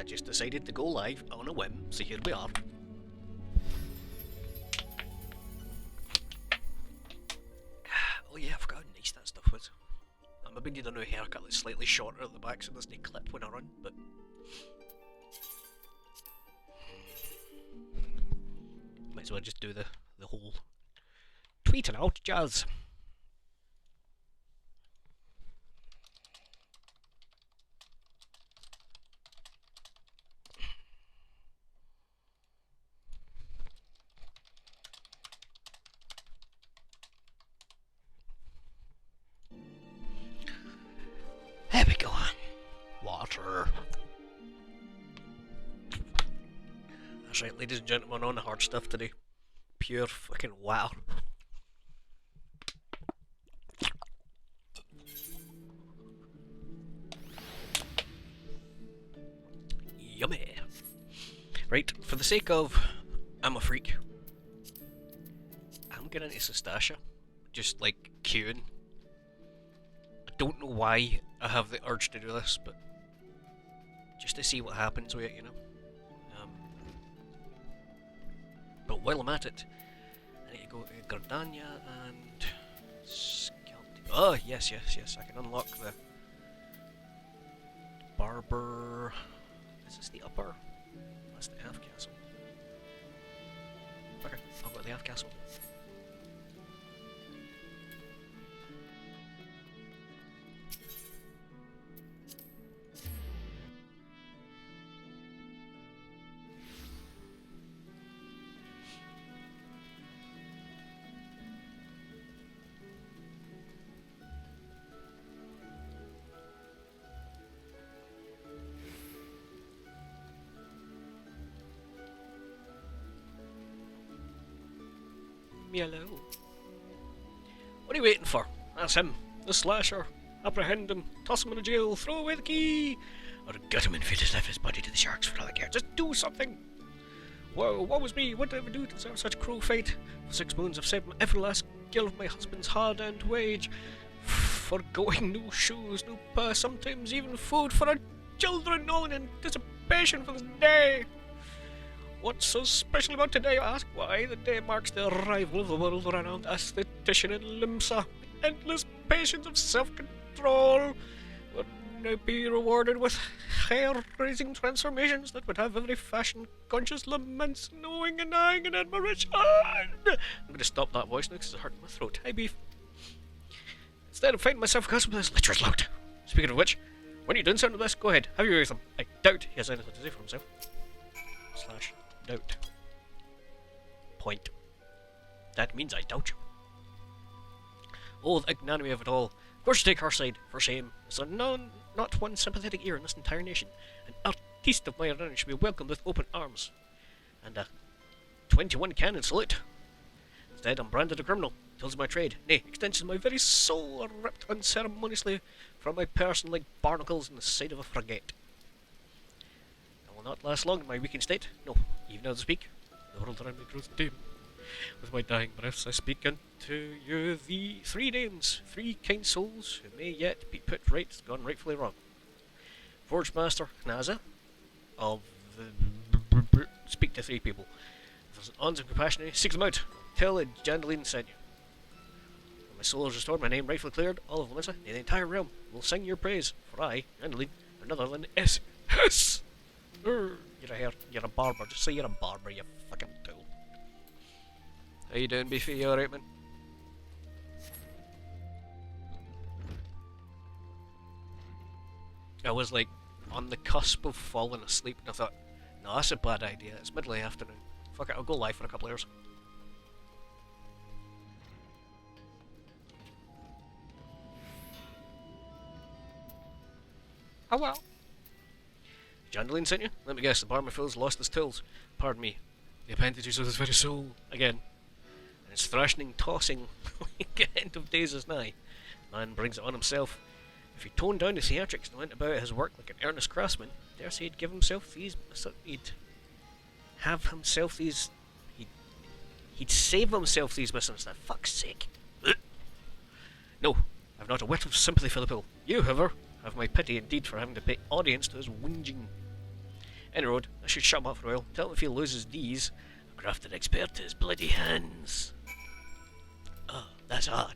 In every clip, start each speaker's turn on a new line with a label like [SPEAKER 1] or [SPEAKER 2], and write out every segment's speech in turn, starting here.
[SPEAKER 1] I just decided to go live on a whim, so here we are. Oh yeah, I forgot how nice that stuff was. I maybe need a new haircut that's slightly shorter at the back so it doesn't clip when I run, but... might as well just do the whole tweeting out jazz. There we go. Water. That's right, ladies and gentlemen, on the hard stuff today. Pure fucking wow. Yummy. Right, for the sake of I'm a freak, I'm getting into Sestasha. Just like queuing. I don't know why I have the urge to do this, but just to see what happens with it, you know. But while I'm at it, I need to go to Gardania and Skelti. Oh, yes, I can unlock the Barber. Is this the upper? That's the half castle. Okay, I'll go to the half castle. Hello. What are you waiting for? That's him, the slasher. Apprehend him, toss him in a jail, throw away the key, or gut him and feed his lifeless body to the sharks for all I care. Just do something. Whoa, what was me? What did I ever do to deserve such cruel fate? For 6 moons I've saved every last gill of my husband's hard-earned wage. Forgoing new shoes, new purse, sometimes even food for our children, all in anticipation for this day. What's so special about today, I ask? Why, the day marks the arrival of the world-renowned aesthetician in Limsa. Endless patience of self-control. Would I be rewarded with hair-raising transformations that would have every fashion-conscious laments, knowing and eyeing and admiration? I'm going to stop that voice now because it's hurting my throat. Hi, beef. Instead of finding myself accustomed to this lecture's loud. Speaking of which, when you're doing something like this, go ahead, have you with him. I doubt he has anything to say for himself. / doubt. Point. That means I doubt you. Oh, the ignominy of it all. Of course you take her side, for shame. So not one sympathetic ear in this entire nation. An artiste of my rank should be welcomed with open arms. And a 21 cannon salute. Instead I'm branded a criminal. Kills my trade. Nay, extensions of my very soul are ripped unceremoniously from my person like barnacles in the side of a frigate. Not last long in my weakened state. No, even as I speak, the world around me grows dim. With my dying breaths I speak unto you the 3 names, 3 kind souls who may yet be put right, gone rightfully wrong. Forge Master Knaza of the... Speak to 3 people. If there's an ons of compassion, seek them out. Tell a Jandaline sent you. When my soul is restored, my name rightfully cleared, all of Limsa, the entire realm will sing your praise. For I, Jandaline, another than S. You're a barber. Just say you're a barber, you fucking tool. How you doing, Beefy? You alright, man? I was like on the cusp of falling asleep and I thought, no, that's a bad idea. It's middle of the afternoon. Fuck it, I'll go live for a couple hours. Oh well. Jandaline sent you? Let me guess, the barman Phil's lost his tools. Pardon me. The appendages of his very soul. Again. And its thrashing, tossing, like end of days is nigh. Man brings it on himself. If he toned down the theatrics and went about his work like an earnest craftsman, dare say he'd give himself these... He'd have himself these... He'd save himself these missiles, for fuck's sake. No, I've not a whit of sympathy for the pill. You, however, have my pity indeed for having to pay audience to his whinging. Any road, I should shut him up for a while. Tell him if he loses these, I'll graft an expert to his bloody hands. Oh, that's hard.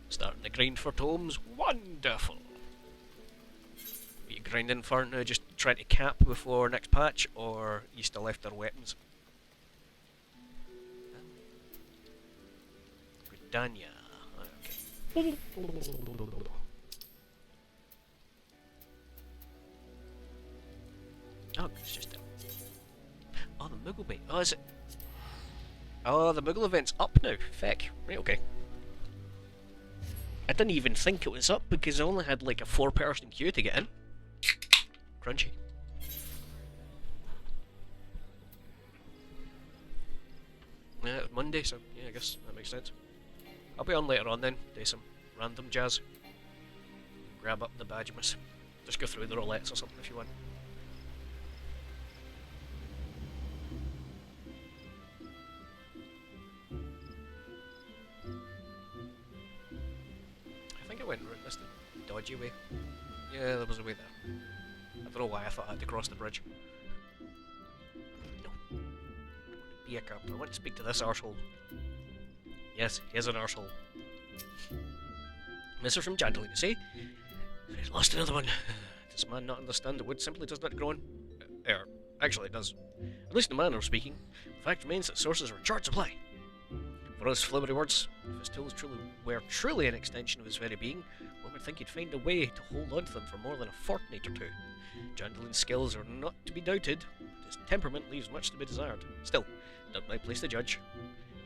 [SPEAKER 1] Starting to grind for tomes. Wonderful. Are you grinding for now, just trying to cap before next patch, or you still after weapons? Britannia. Okay. Oh, it's just oh, the Moogle bait. Oh, is it? Oh, the Moogle event's up now. Feck. Right, okay. I didn't even think it was up because I only had like a 4-person queue to get in. Crunchy. Yeah, it was Monday, so yeah, I guess that makes sense. I'll be on later on then, do some random jazz. Grab up the badgemas. Just go through the roulettes or something if you want. I think I went around this the dodgy way. Yeah, there was a way there. I don't know why I thought I had to cross the bridge. No. I want to be a character. I want to speak to this arsehole. Yes, he is an arsehole. Mr. from Jandalin, you see? He's lost another one. Does man not understand that wood simply does not grow on? Actually it does. At least in a manner of speaking. The fact remains that sources are in short supply. For us flibbery words, if his tools were truly an extension of his very being, one would think he'd find a way to hold on to them for more than a fortnight or two. Jandalin's skills are not to be doubted, but his temperament leaves much to be desired. Still, not my place to judge.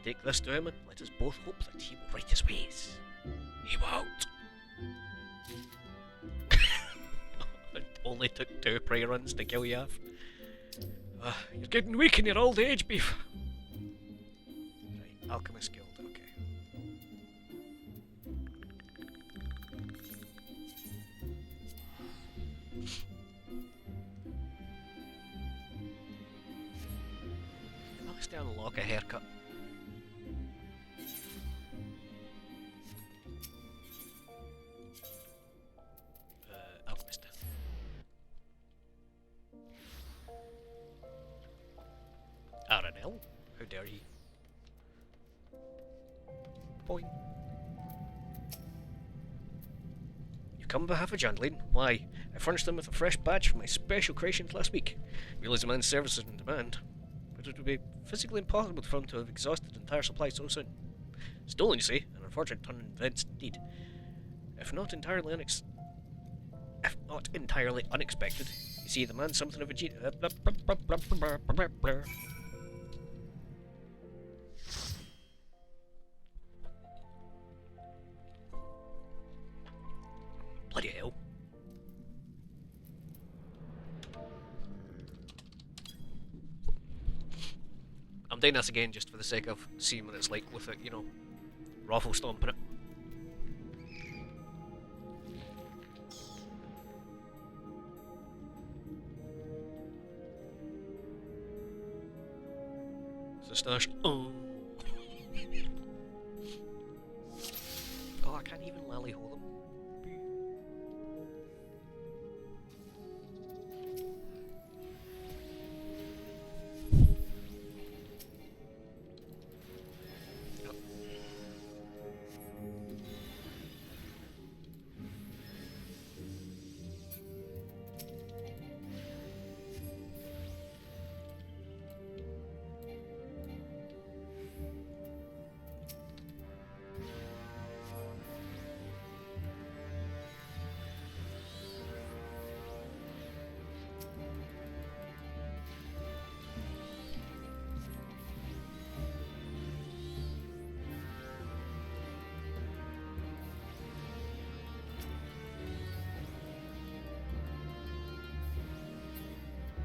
[SPEAKER 1] Take this to him and let us both hope that he will right his ways. He won't. It only took 2 prayer runs to kill you off. You're getting weak in your old age, beef. Right, Alchemist Guild, okay. I'll stay unlock a haircut. Alchemist. RNL? How dare he? Boing. You've come on behalf of Jandalin? Why, I furnished them with a fresh badge for my special creations last week. Realize the man's services in demand, but it would be physically impossible for him to have exhausted the entire supply so soon. Stolen, you see, an unfortunate turn of events indeed. If not entirely unexpected. You see, the man's something of a genius. Bloody hell. I'm doing this again just for the sake of seeing what it's like with it, you know, raffle stomping it. Stash. Oh. Oh, I can't even lally hold them.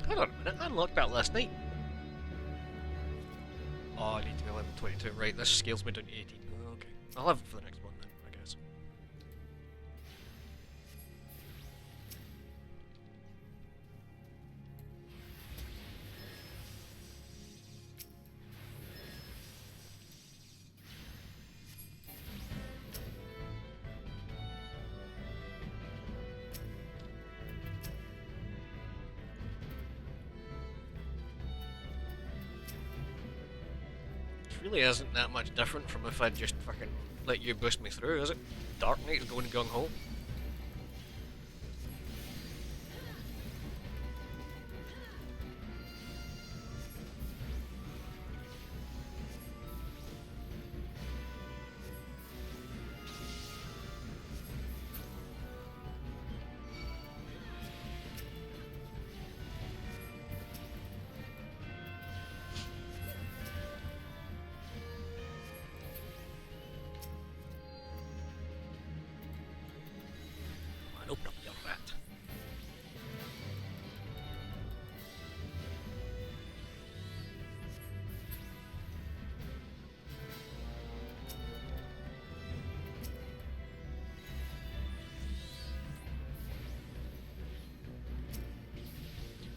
[SPEAKER 1] Hold on a minute, I unlocked that last night. Oh, I need to be level 22. Right, this scales me down to 18. Oh, okay. I'll have it for the next one then, I guess. really isn't that much different from if I'd just fucking let you boost me through, is it? Dark Knight's going gung-ho. Open up your rat.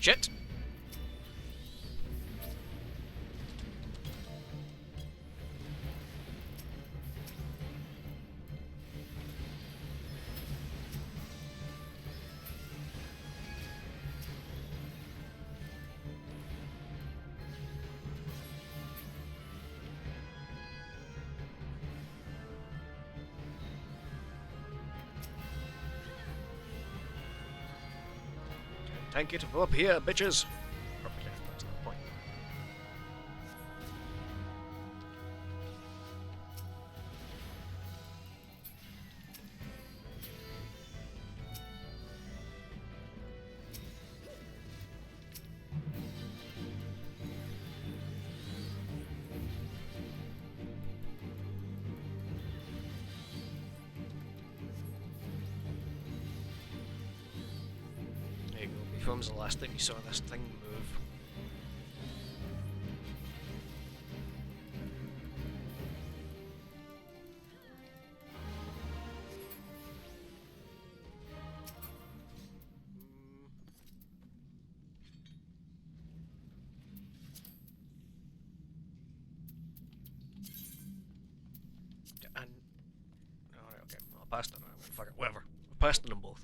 [SPEAKER 1] Shit! Thank you to up here, bitches. Probably left, that's no point. There you go. When was the last time you saw this thing move? And alright, okay, I'll pass it. Fuck it, whatever. I'll pass them both.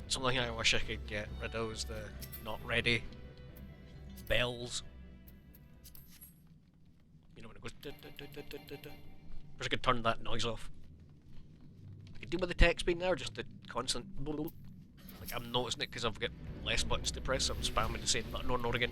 [SPEAKER 1] Something I wish I could get rid of is the not ready bells. You know when it goes da, da, da, da, da, da, da. Wish I could turn that noise off. I could do with the text being there, just the constant like I'm noticing it because I've got less buttons to press, so I'm spamming the same button over and over again.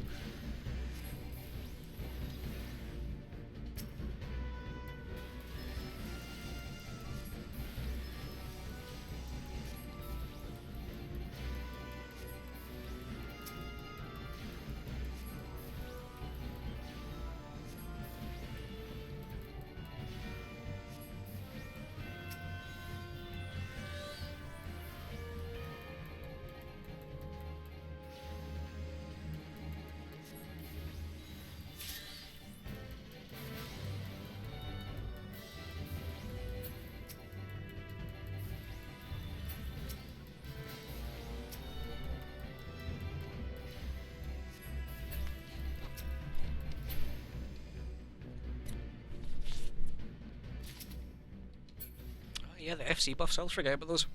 [SPEAKER 1] Yeah, the FC buffs, I'll forget about those.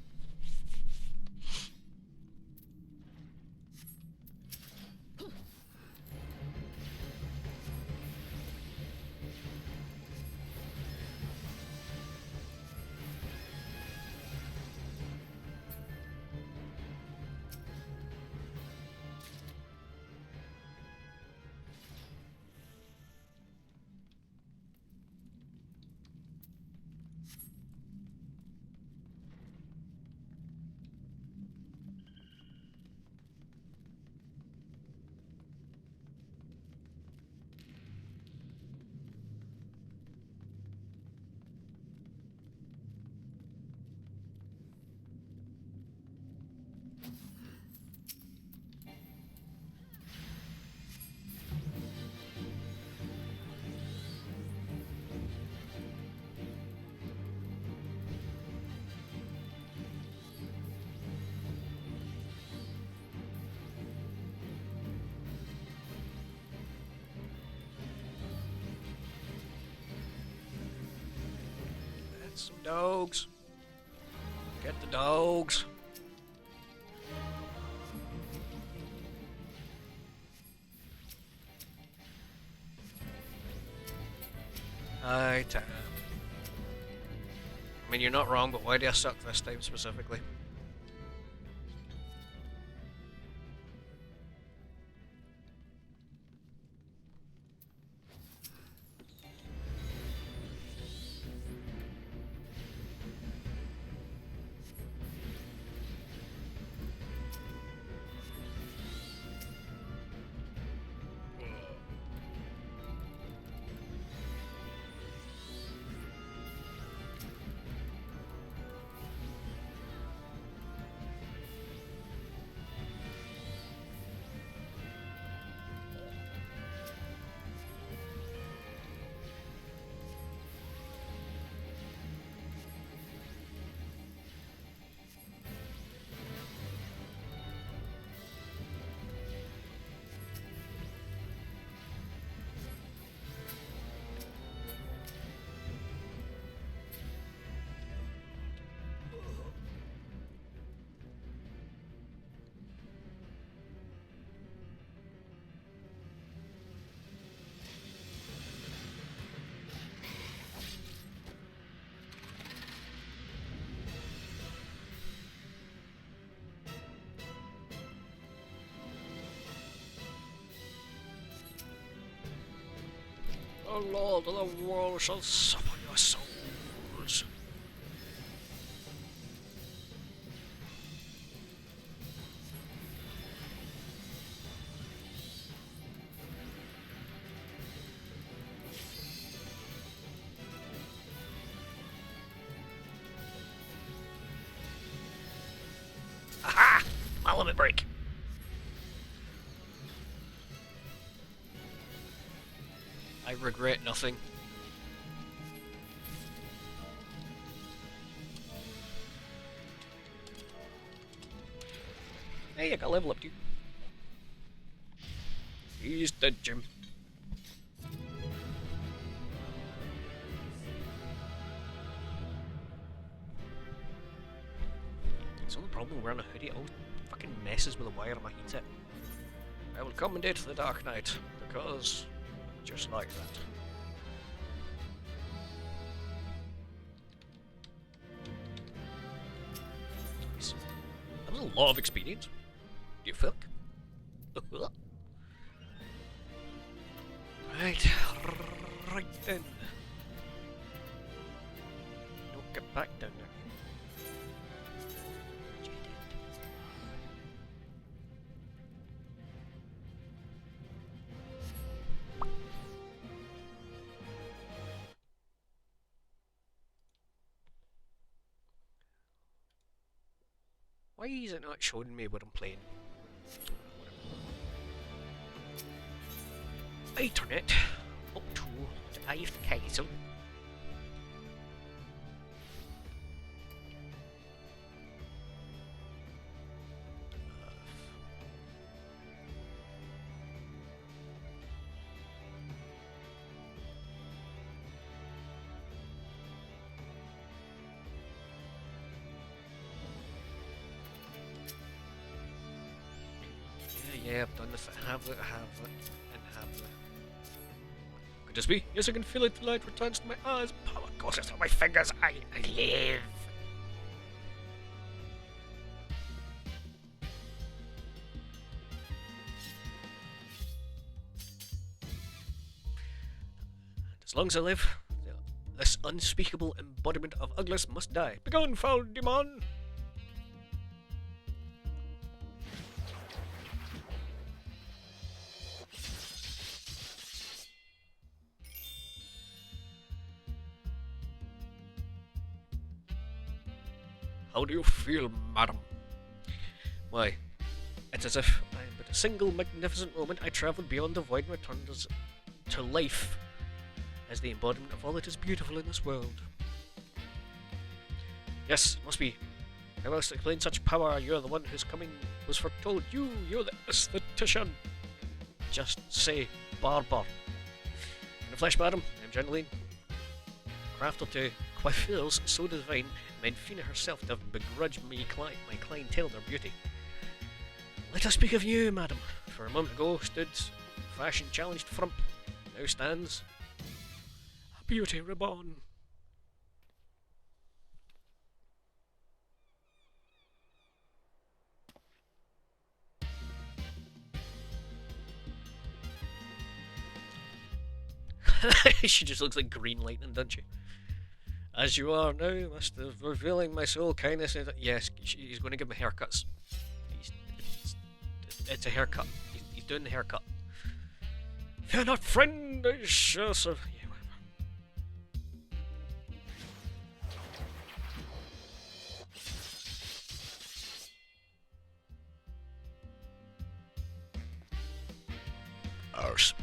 [SPEAKER 1] some dogs. Get the dogs. Aye, Tam. I mean, you're not wrong, but why do I suck this time specifically? The Lord of the world shall sup on your souls. Aha! My limit break. I regret nothing. Hey, I got level up, dude. He's dead, Jim. It's the only problem with wearing a hoodie. It always fucking messes with the wire on my headset. I will commendate the Dark Knight, because just like that. Nice. That was a lot of experience. Do you feel? Right, right then. Don't get back down there. Why is it not showing me what I'm playing? Internet up to the 9th castle. Yeah, I've done the have it, and have it. Could this be? Yes, I can feel it. The light returns to my eyes. Power courses through my fingers. I live. And as long as I live, this unspeakable embodiment of ugliness must die. Begone, foul demon! How do you feel, madam? Why, it's as if I am but a single magnificent moment I travelled beyond the void and returned to life as the embodiment of all that is beautiful in this world. Yes, must be. How else to explain such power? You're the one whose coming was foretold. You're the aesthetician. Just say barber. In the flesh, madam, I'm Jenneline. Craft or two, coiffures so divine meant Fina herself to have begrudged me my clientele their beauty. Let us speak of you, madam. For a moment ago stood fashion-challenged frump. Now stands a beauty reborn. She just looks like green lightning, doesn't she? As you are now, must have revealing my soul kindness. Yes, he's going to give me haircuts. It's a haircut. He's doing the haircut. If you're not friend, I shall serve. Yeah, whatever. Arse.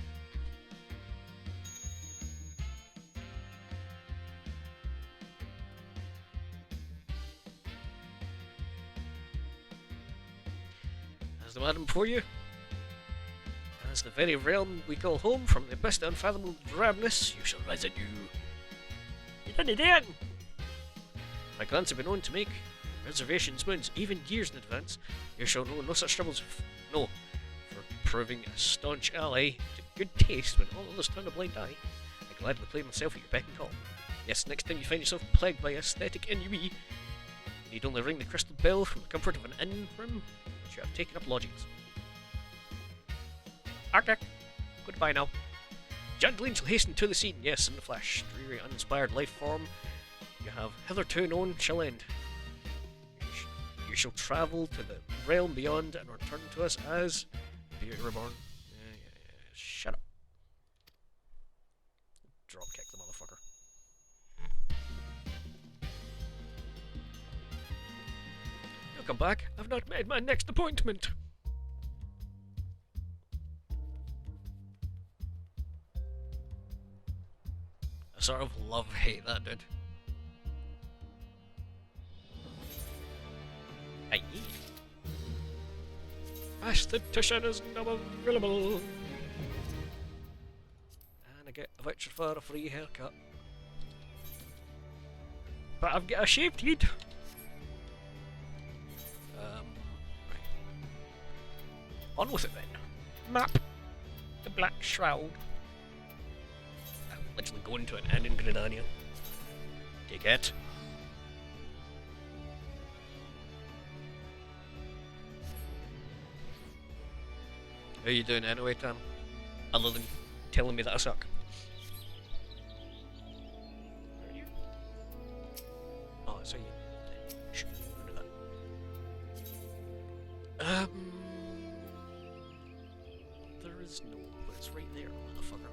[SPEAKER 1] As the madam before you, as the very realm we call home, from the abyss to unfathomable drabness, you shall rise anew. You done it again! My clans have been known to make reservations moons, even years in advance. You shall know no such troubles. No, for proving a staunch ally to good taste when all others turn a blind eye. I gladly play myself at your beck and call. Yes, next time you find yourself plagued by aesthetic ennui, you need only ring the crystal bell from the comfort of an inn room. You have taken up lodgings. Arctic, goodbye now. Gentlemen shall hasten to the scene. Yes, in the flash, dreary, uninspired life form you have hitherto known shall end. You shall travel to the realm beyond and return to us as Beauty Reborn. Shut up. Drop kick the motherfucker. You'll come back. I've not made my next appointment. I sort of love-hate that dude. Aye. Esthetician is now available. And I get a voucher for a free haircut. But I've got a shaved head. Right. On with it then. Map. The Black Shroud. I'm literally going to an inn in Gridania. Take it. How you doing anyway, Tam? Other than telling me that I suck. Where are you? Oh, I saw you. Shh, under that. There is no, but it's right there, motherfucker.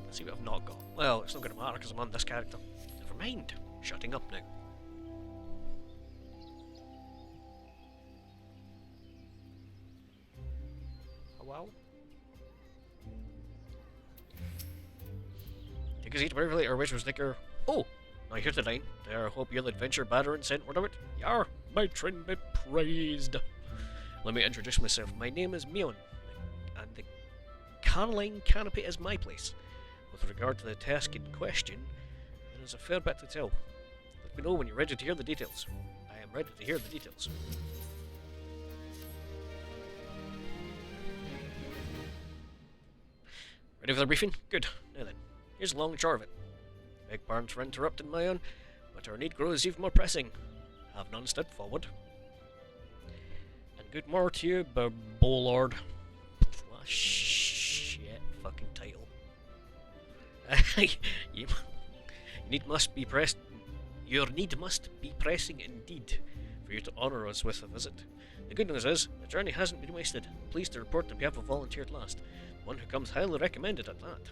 [SPEAKER 1] Let's see what I've not got. Well, it's not gonna matter because I'm on this character. Never mind. Shutting up now. Wow. Take a seat wherever later, which was thicker. Oh! Now here to dine. There, hope you'll adventure batter and sent word of it. Yar, my trend be praised. Let me introduce myself. My name is Mion, and the Caroline Canopy is my place. With regard to the task in question, there is a fair bit to tell. Let me know when you're ready to hear the details. I am ready to hear the details. Ready for the briefing? Good. Now then, here's the long and short of it. Beg pardon for interrupting my own, but our need grows even more pressing. Have none stepped forward. And good morrow to you, Bolord. What a shit fucking title. Your need must be pressing indeed for you to honour us with a visit. The good news is, the journey hasn't been wasted. I'm pleased to report that we have a volunteer at last. One who comes highly recommended at that.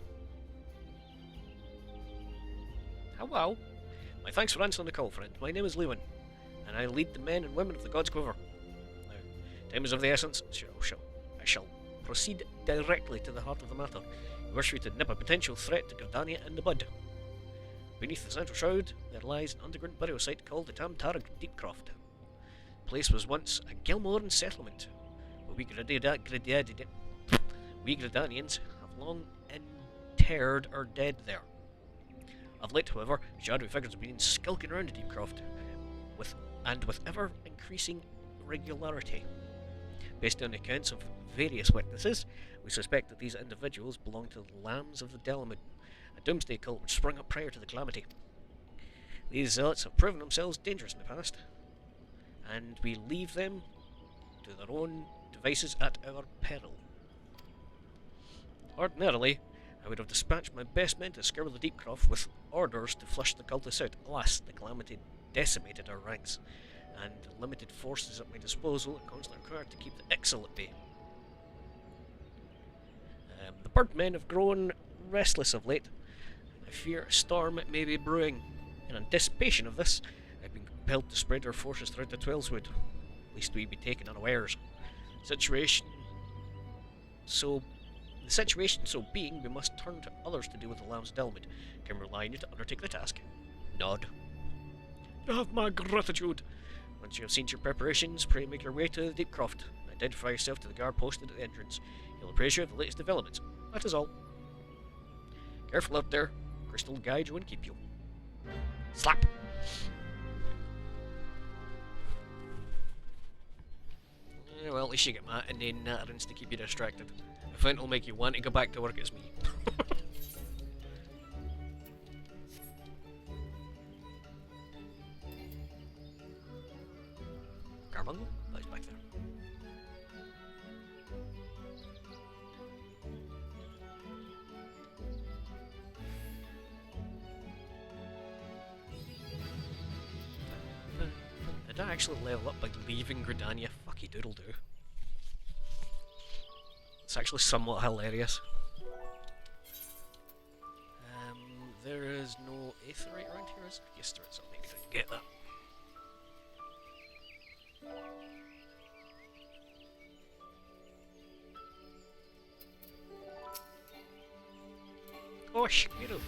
[SPEAKER 1] Hello. My thanks for answering the call, friend. My name is Lewin, and I lead the men and women of the God's Quiver. Now, time is of the essence. I shall proceed directly to the heart of the matter. I wish we to nip a potential threat to Gardania in the bud. Beneath the central shroud, there lies an underground burial site called the Tamtara Deepcroft. The place was once a Gilmoran settlement, but we Gridanians have long interred or dead there. Of late, however, shadowy figures have been skulking around the Deepcroft, with ever increasing regularity. Based on accounts of various witnesses, we suspect that these individuals belong to the Lambs of the Delamud, a doomsday cult which sprung up prior to the calamity. These zealots have proven themselves dangerous in the past, and we leave them to their own devices at our peril. Ordinarily, I would have dispatched my best men to scour the Deepcroft with orders to flush the cultists out. Alas, the calamity decimated our ranks, and the limited forces at my disposal are constantly required to keep the Ixal at bay. The birdmen have grown restless of late, and I fear a storm may be brewing. In anticipation of this, I've been compelled to spread our forces throughout the Twellswood, lest we be taken unawares. The situation so being, we must turn to others to deal with the Lambs of Delmid. Can we rely on you to undertake the task? Nod. You have my gratitude. Once you have seen your preparations, pray make your way to the Deepcroft. Identify yourself to the guard posted at the entrance. He'll appraise you of the latest developments. That is all. Careful out there. Crystal will guide you and keep you. Slap! Yeah, well, at least you get Matt and then natterings to keep you distracted. I find it'll make you want to go back to work as me. Carbuncle? Oh, he's back there. Did I actually level up by leaving Gridania? Fucky doodle doo. It's actually somewhat hilarious. There is no aetherite around here, is there? Yes, there is. I'll maybe didn't get that. Oh, Shiro!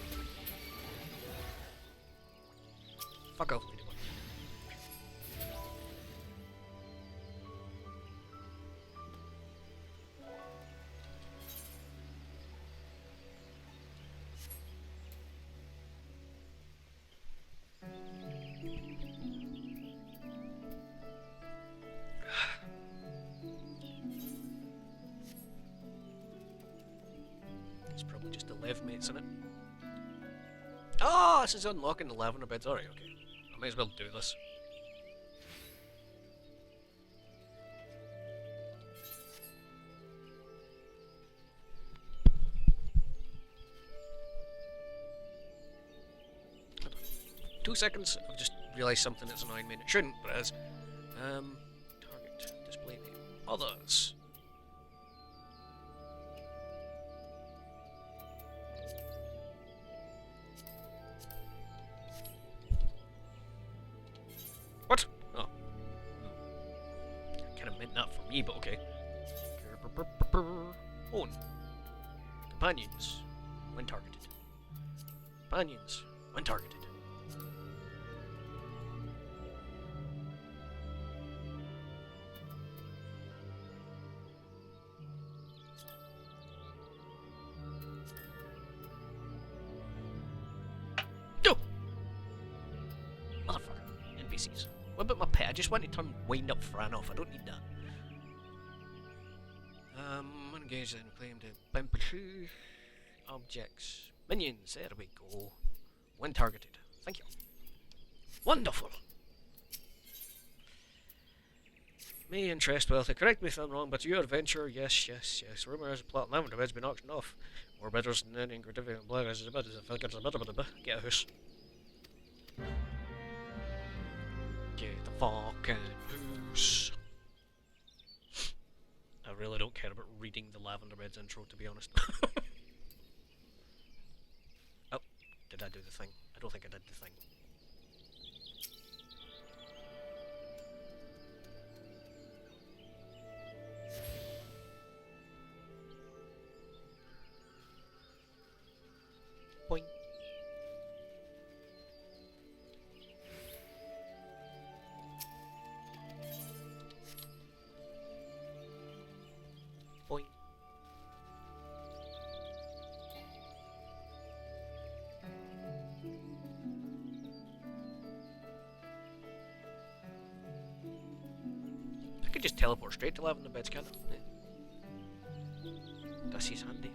[SPEAKER 1] Fuck off, ladybug. It's probably just 11 mates in it. Oh, this is unlocking the lavender beds. Alright, okay. I might as well do this. Hold on. 2 seconds. I've just realised something that's annoying me and it shouldn't, but it is. Target. Display name. Others. What? Oh. I kind of meant that for me, but okay. Own. Companions. When targeted. Companions. When targeted. No! Motherfucker. NPCs. What about my pet? I just want to turn wind up Fran off. I don't need that. Engage and claim to Bimpu objects. Minions, there we go. When targeted. Thank you. Wonderful! May interest wealthy. Correct me if I'm wrong, but your adventure, yes. Rumour has a plot lavender bed's been auctioned off. More bidders than any gratificant black as a bit as a figures a bit. Get a house. Get the fucking house. I really don't care about reading the Lavender Beds intro, to be honest. Oh, did I do the thing? I don't think I did the thing. Boing. Boing. just teleport straight to lavender beds, can't I? Yeah. This is handy.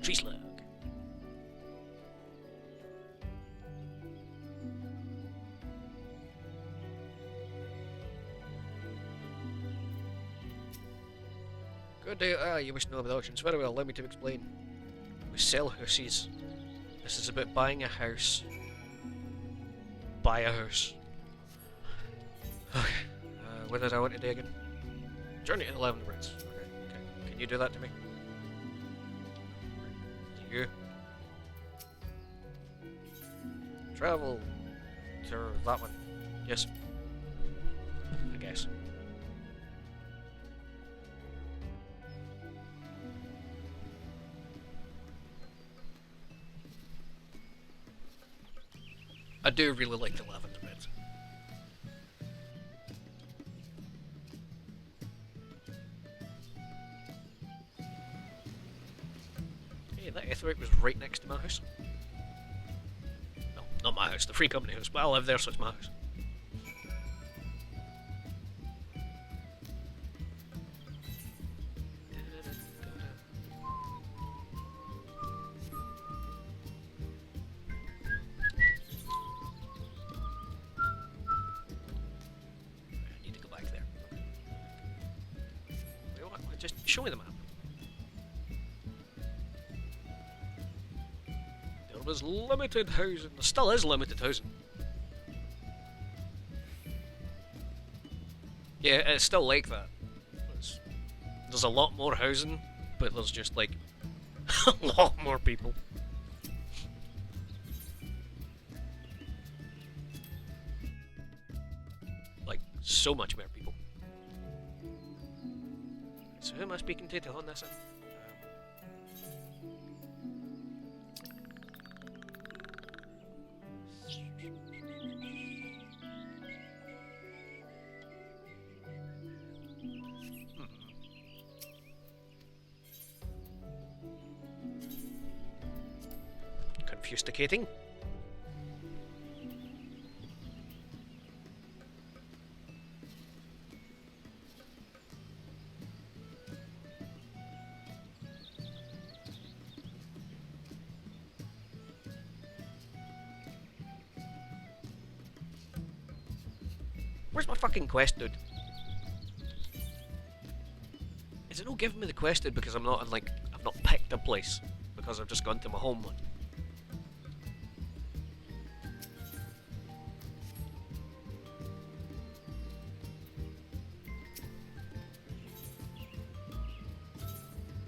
[SPEAKER 1] Tree slug. Good day. You wish to know about the auctions. Very well, let me to explain. We sell houses. This is about buying a house. Buy a house. Okay. What did I want to do again? Journey to the Lavender Beds. Okay. Can you do that to me? You. Travel to that one. Yes. I guess. I do really like the lavender beds. Hey, that Aetheryte was right next to my house. No, not my house, the free company house, but I live there, so it's my house. Just show me the map. There was limited housing. There still is limited housing. Yeah, it's still like that. There's a lot more housing, but there's just like a lot more people. Like, so much more people. So who am I speaking to hone this in? Confusticating. Where's my fucking quest, dude? Is it not giving me the quest, dude, because I'm not in, like, I've not picked a place, because I've just gone to my home one?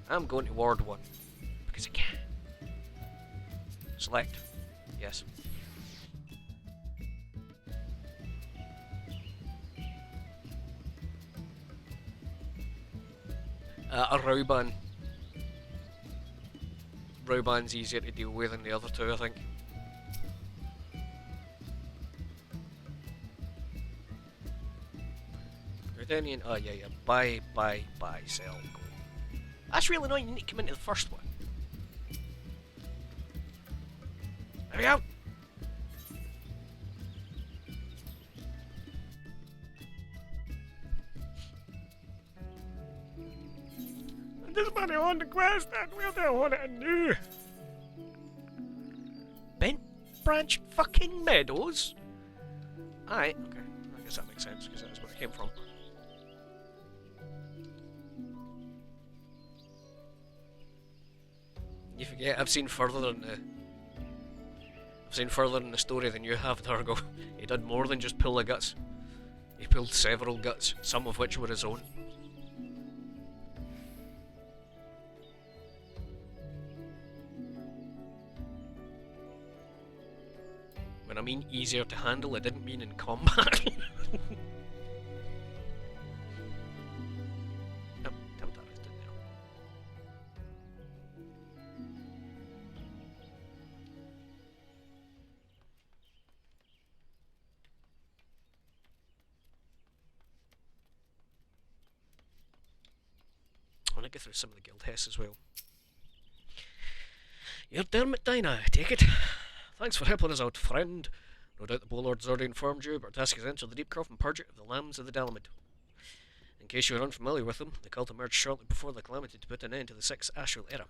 [SPEAKER 1] I'm going to Ward 1, because I can. Select. Yes. A Rauban. Rauban's easier to deal with than the other two, I think. Gordanian, oh yeah, buy, sell, go. That's really annoying, you need to come into the first one. There we go! This money on the quest and we'll do what I do. Bent Branch fucking Meadows? Alright, okay. I guess that makes sense because that's where it came from. You forget, I've seen further in the story than you have, Dargo. He did more than just pull the guts. He pulled several guts, some of which were his own. When I mean easier to handle, I didn't mean in combat. want to go through some of the guild tests as well. You're Dermot Dinah, take it. Thanks for helping us out, friend. No doubt the Bowlord's already informed you, but our task is to enter the deep croft and purge it of the lambs of the Dalamid. In case you are unfamiliar with them, the cult emerged shortly before the calamity to put an end to the 6th Ashral era.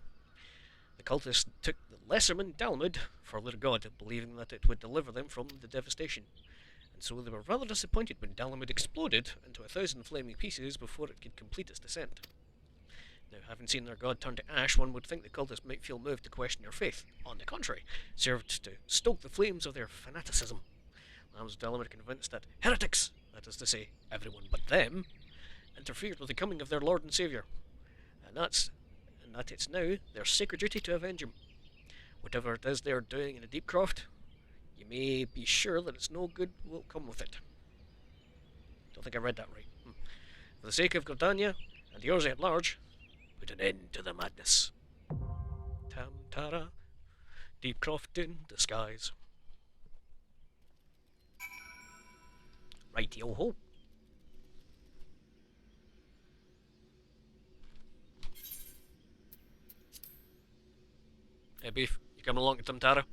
[SPEAKER 1] The cultists took the Lesserman Dalamid for their god, believing that it would deliver them from the devastation, and so they were rather disappointed when Dalamid exploded into 1,000 flaming pieces before it could complete its descent. Now, having seen their god turn to ash, one would think the cultists might feel moved to question their faith. On the contrary, served to stoke the flames of their fanaticism. Lambs of Dalamid convinced that heretics, that is to say, everyone but them, interfered with the coming of their Lord and Saviour, and that it's now their sacred duty to avenge him. Whatever it is they are doing in the deep croft, you may be sure that it's no good will come with it. Don't think I read that right. For the sake of Gordania, and yours at large, put an end to the madness. Tam Tara, deep croft in disguise. Righty-o ho. Hey Beef, you coming along to Tamtara?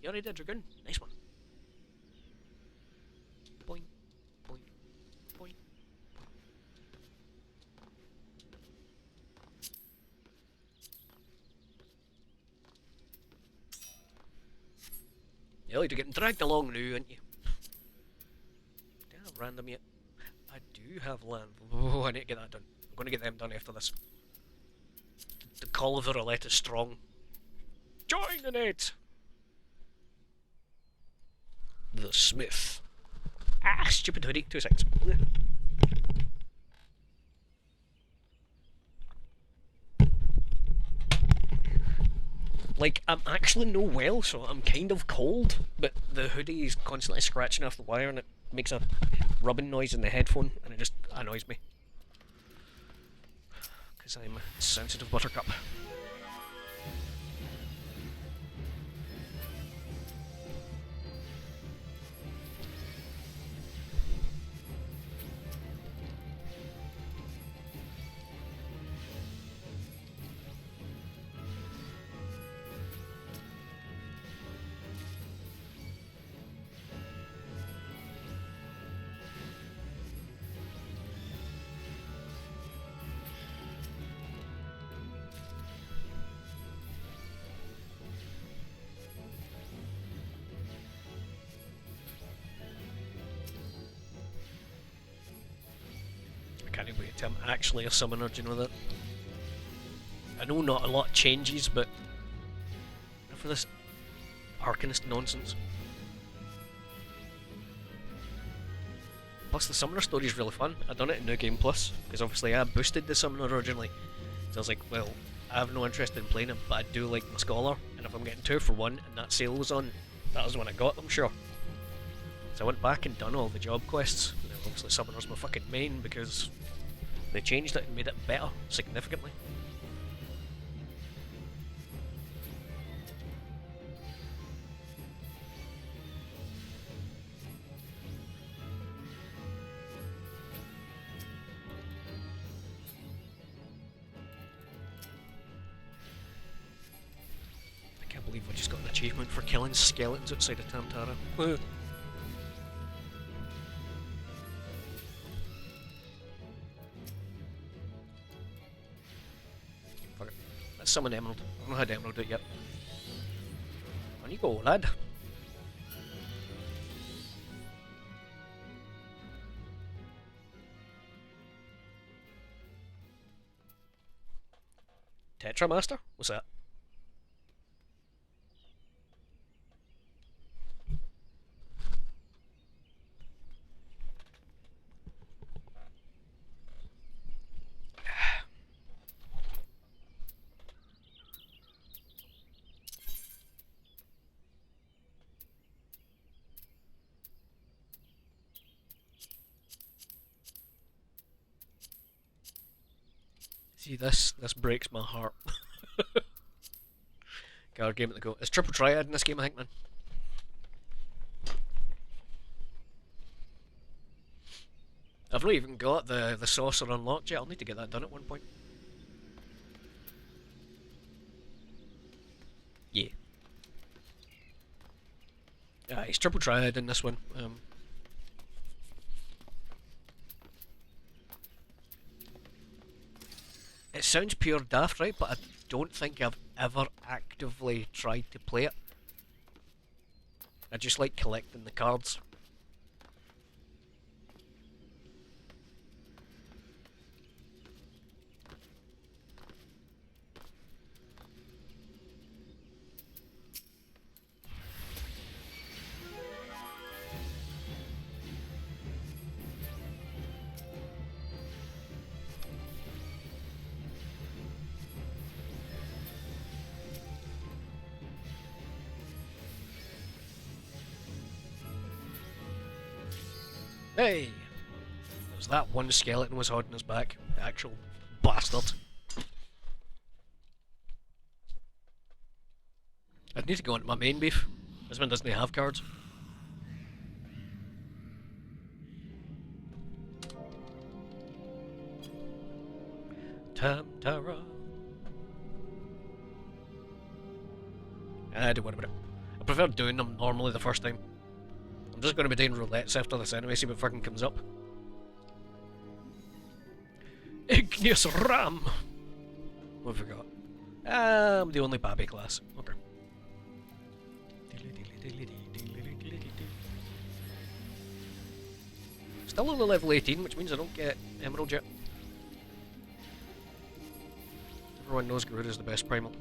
[SPEAKER 1] You already did, Dragoon. Nice one. Boing, boing, boing. Yeah, you're getting dragged along now, aren't you? Do I have random yet? I do have land. Oh, I need to get that done. I'm going to get them done after this. The call of the roulette is strong. Join the net! The Smith. Ah, stupid hoodie. 2 seconds. Like, I'm actually no well, so I'm kind of cold, but the hoodie is constantly scratching off the wire and it makes a rubbing noise in the headphone, and it just annoys me. Because I'm a sensitive buttercup. I can't wait till I'm actually a summoner, do you know that? I know not a lot changes, but for this Arcanist nonsense. Plus the summoner story is really fun. I done it in New Game Plus, because obviously I boosted the summoner originally. So I was like, well, I have no interest in playing him, but I do like my scholar, and if I'm getting 2 for 1 and that sale was on, that was when I got them, sure. So I went back and done all the job quests, and then obviously summoner's my fucking main, because they changed it and made it better, significantly. I can't believe I just got an achievement for killing skeletons outside of Tamtara. Summon Emerald. I haven't had Emerald out yet. On you go, lad. Tetramaster? What's that? See, this breaks my heart. Got our game at the go. It's triple triad in this game, I think, man. I've not even got the saucer unlocked yet. I'll need to get that done at one point. Yeah. It's triple triad in this one. It sounds pure daft, right? But I don't think I've ever actively tried to play it. I just like collecting the cards. Hey! It was that one skeleton was holding us back. The actual bastard. I'd need to go into my main beef. This one doesn't have cards. Tara. I don't worry about it. I prefer doing them normally the first time. I'm just going to be doing roulettes after this anyway, see what fucking comes up. Igneous Ram! What have we got? I'm the only Babby class. Okay. Still only level 18, which means I don't get Emerald yet. Everyone knows Garuda's the best primal.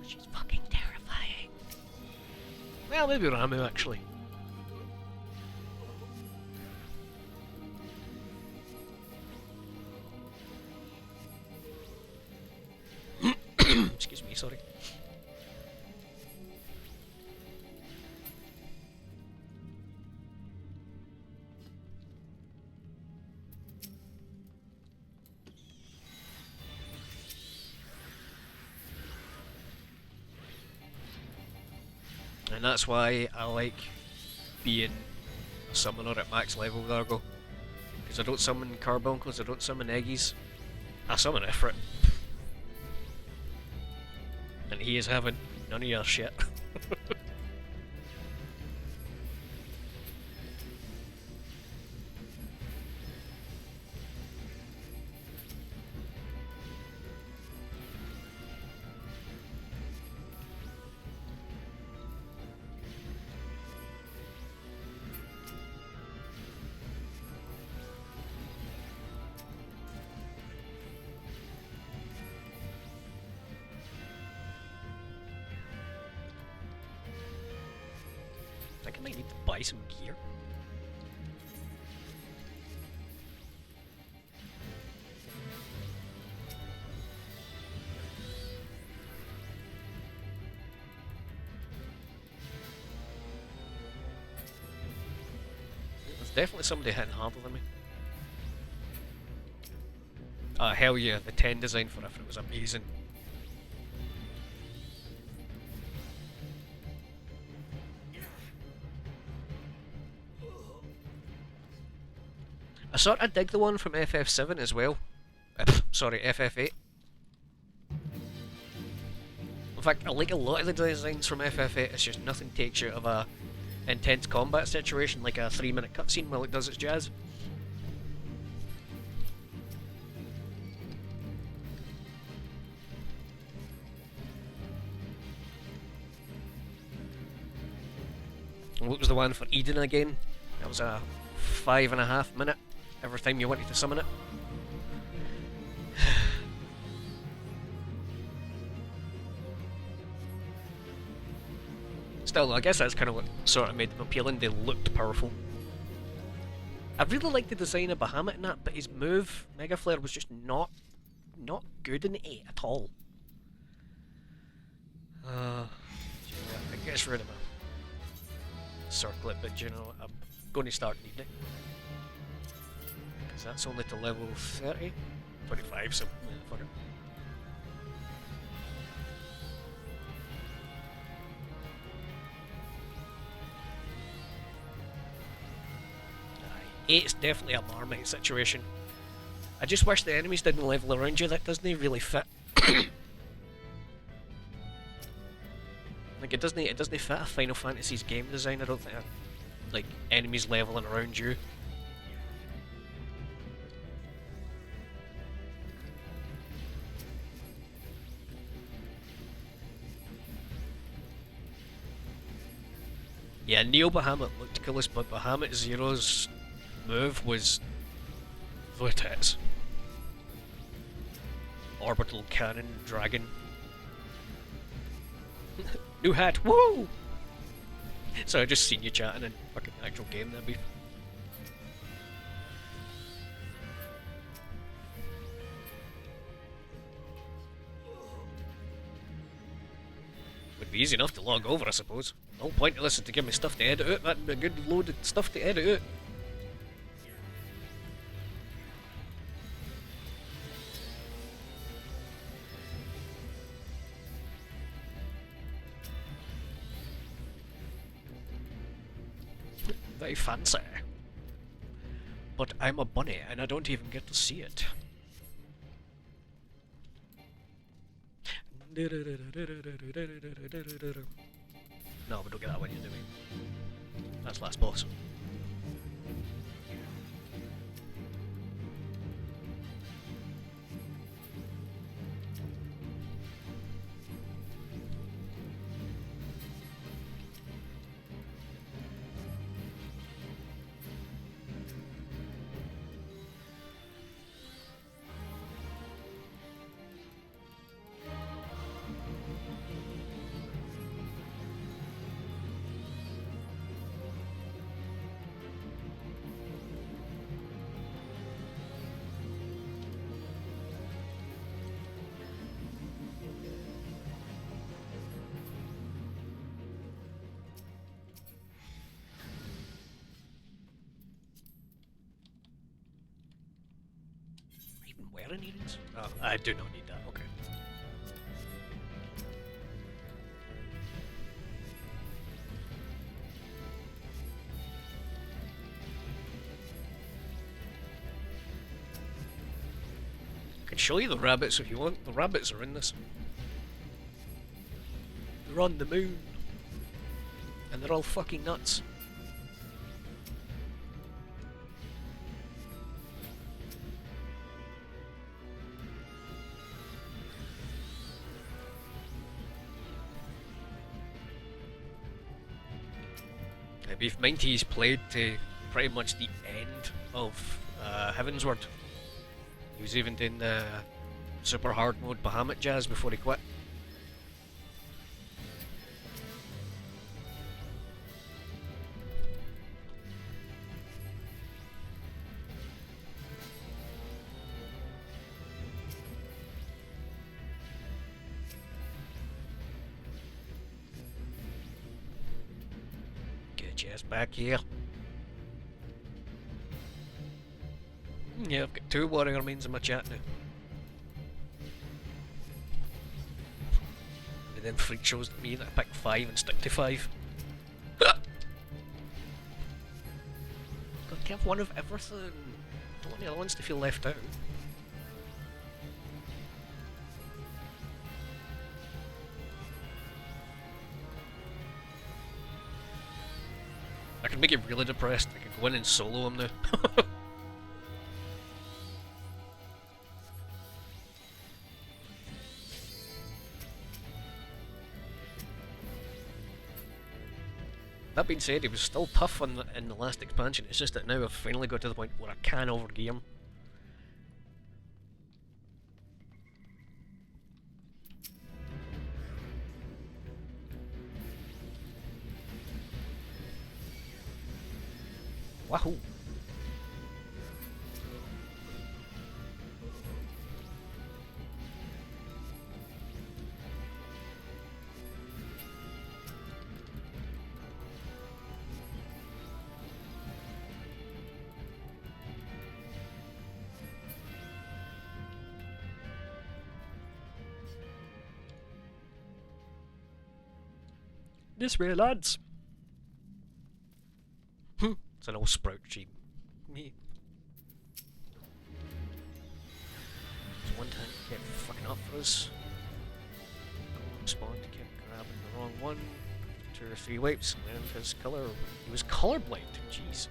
[SPEAKER 1] She's fucking terrifying. Well, maybe Ramu actually. Excuse me, sorry. And that's why I like being a summoner at max level with Argo. Because I don't summon Carbuncles, I don't summon Eggies. I summon Ifrit. And he is having none of your shit. I think I might need to buy some gear. There's definitely somebody hitting harder than me. Ah, hell yeah, the 10 design for Ifrit was amazing. I sort of dig the one from FF7 as well. Sorry, FF8. In fact, I like a lot of the designs from FF8, it's just nothing takes you out of a intense combat situation like a 3-minute cutscene while it does its jazz. And what was the one for Eden again? That was a 5.5 minute every time you wanted to summon it. Still, I guess that's kind of what sort of made them appealing. They looked powerful. I really liked the design of Bahamut in that, but his move, Mega Flare, was just not good in it at all. It gets rid of my circlet, but you know, I'm going to start needing it. Because that's only to level 30? 25, so yeah, fuck it. Eight's definitely a Marmite situation. I just wish the enemies didn't level around you. That doesn't really fit. Like it doesn't fit a Final Fantasy's game design. I don't think like enemies leveling around you. Yeah, Neo Bahamut looked coolest, but Bahamut Zero's move was Vortex. Orbital Cannon Dragon. New hat, woo! So I just seen you chatting in fucking actual game, that'd be. Would be easy enough to log over, I suppose. No point to listen to give me stuff to edit out, that'd be a good load of stuff to edit out. Very fancy. But I'm a bunny and I don't even get to see it. No, we don't get that one yet, do we? That's last boss. Wearing earrings? Oh, I do not need that, okay. I can show you the rabbits if you want. The rabbits are in this. They're on the moon. And they're all fucking nuts. We've Minty's played to pretty much the end of Heavensward. He was even doing the super hard mode Bahamut Jazz before he quit. Back here. Yeah, I've got 2 warrior mains in my chat now. And then freak shows me that I pick 5 and stick to 5. Got to have one of everything. Don't want the other ones to feel left out. I can make you really depressed. I can go in and solo him now. That being said, he was still tough in the last expansion. It's just that now I've finally got to the point where I can overgear him. Wahoo! This way, lads! It's an old sprout cheap. me. There's one tank kept fucking up for us. Spawned, kept grabbing the wrong one. 2 or 3 wipes, and his colour. He was colourblind. Jeez.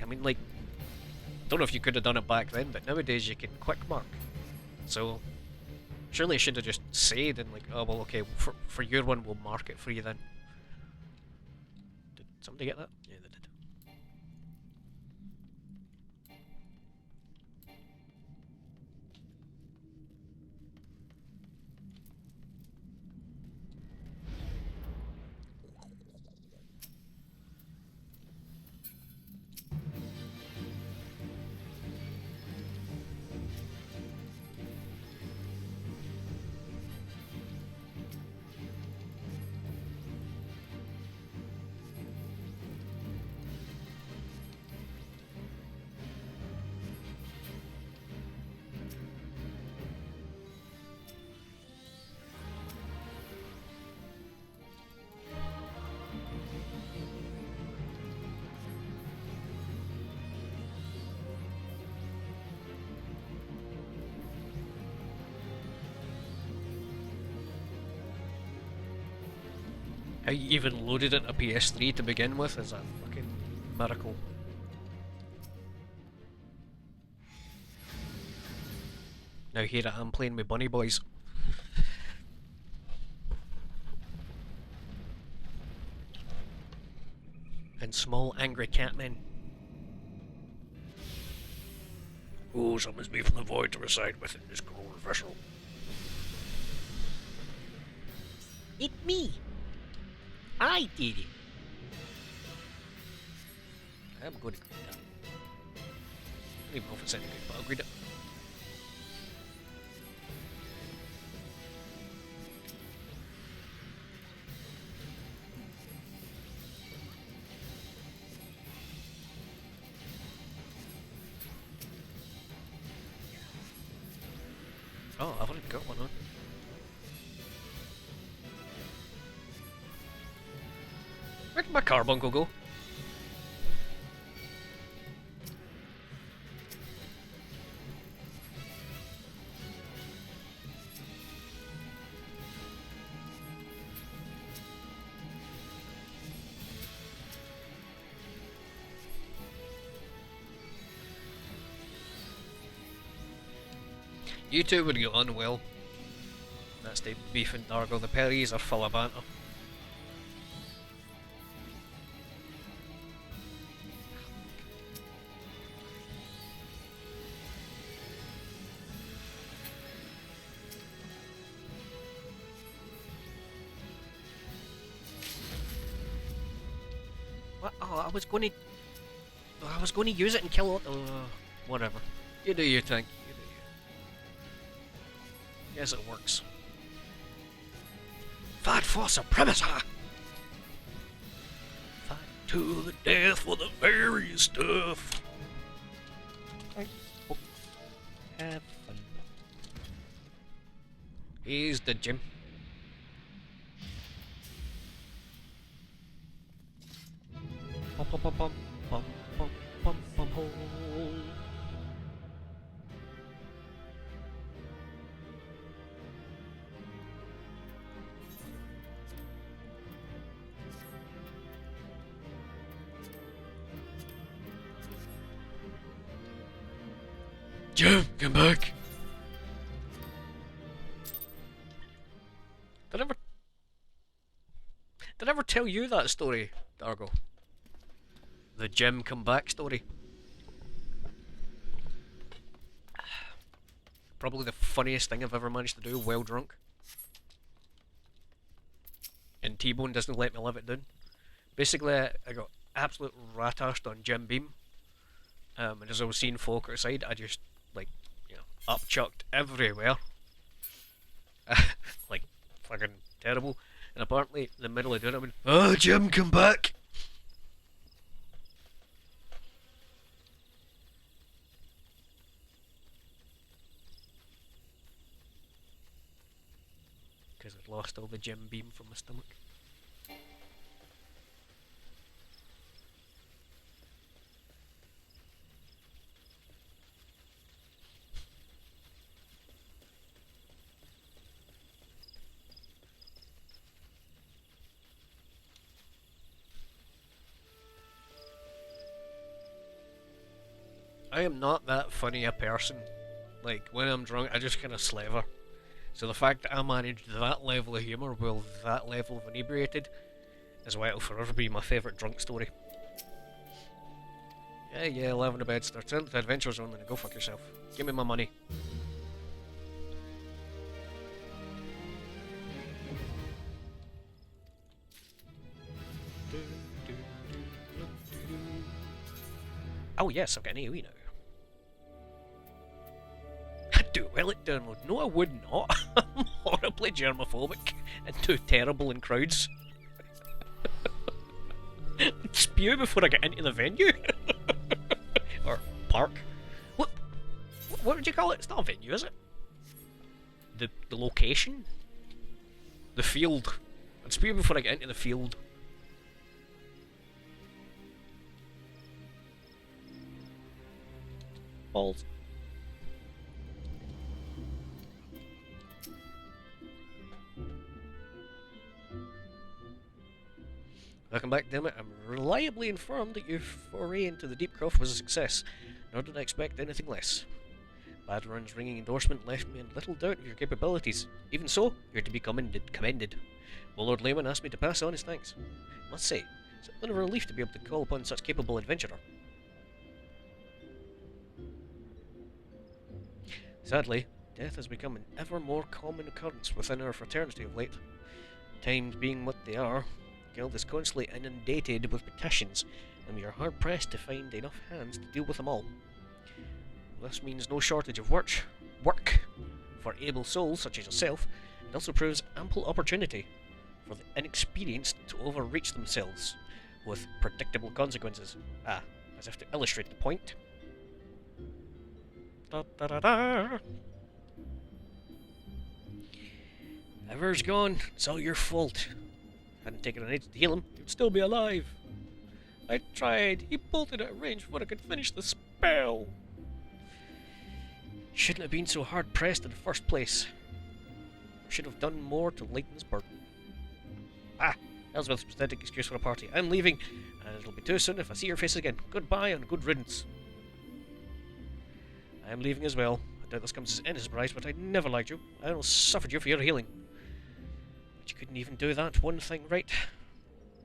[SPEAKER 1] I mean, like, don't know if you could have done it back then, but nowadays you can quick mark. So, surely I should have just said and like, oh well, okay, for your one we'll mark it for you then. Did somebody get that? Yeah, they did. How you even loaded it a PS3 to begin with is a fucking miracle. Now here I am playing with bunny boys. And small angry catmen. Oh, summons me from the void to reside within this cruel vessel. It's me! I did it! I'm going to read that. I don't even know if it's any good, but I'll read it. Oh, I've already got one on. Where did my carbuncle go? You two would get on well. That's the beef and Dargo. The Perrys are full of banter. What? Oh, I was going to use it and kill it. Whatever. You do your thing. You do you. Yes, it works. Fight for supremacy! Fight to the death for the very stuff! Have fun. Here's the gym. Pum pum pum pum pum pum pum pum hole. Jim, come back! Did I ever tell you that story, Dargo? The Jim come back story? Probably the funniest thing I've ever managed to do while drunk. And T-Bone doesn't let me live it down. Basically, I got absolute rat-assed on Jim Beam. And as I was seeing folk outside, I just, like, you know, up-chucked everywhere. Like, fucking terrible. And apparently, in the middle of doing it, I went, "Oh, Jim, come back!" because I'd lost all the gem beam from my stomach. I am not that funny a person. Like, when I'm drunk, I just kind of slaver. So the fact that I managed that level of humour while that level of inebriated is why it'll forever be my favourite drunk story. Yeah, 11 to bed, start into the adventure zone, then go fuck yourself. Give me my money. Oh yes, I've got an AoE now. I'd do well at download. No, I would not. I'm horribly germophobic and too terrible in crowds. I'd spew before I get into the venue. Or park. What would you call it? It's not a venue, is it? The location? The field. I'd spew before I get into the field. Balls. Welcome back, dammit. I'm reliably informed that your foray into the Deep Croft was a success, nor did I expect anything less. Badrun's ringing endorsement left me in little doubt of your capabilities. Even so, you're to be commended. Well, Lord Layman asked me to pass on his thanks. Must say, it's a bit of a relief to be able to call upon such capable adventurer. Sadly, death has become an ever more common occurrence within our fraternity of late. Times being what they are, the guild is constantly inundated with petitions, and we are hard-pressed to find enough hands to deal with them all. This means no shortage of work for able souls such as yourself, and also proves ample opportunity for the inexperienced to overreach themselves, with predictable consequences. Ah, as if to illustrate the point. Da, da, da, da. Ever's gone. It's all your fault. Hadn't taken an age to heal him, he would still be alive. I tried. He bolted at range before I could finish the spell. Shouldn't have been so hard pressed in the first place. Should have done more to lighten his burden. Ah, Elizabeth's pathetic excuse for a party. I'm leaving, and it'll be too soon if I see your face again. Goodbye and good riddance. I am leaving as well. I doubt this comes as any surprise, but I never liked you. I almost suffered you for your healing. But you couldn't even do that one thing right.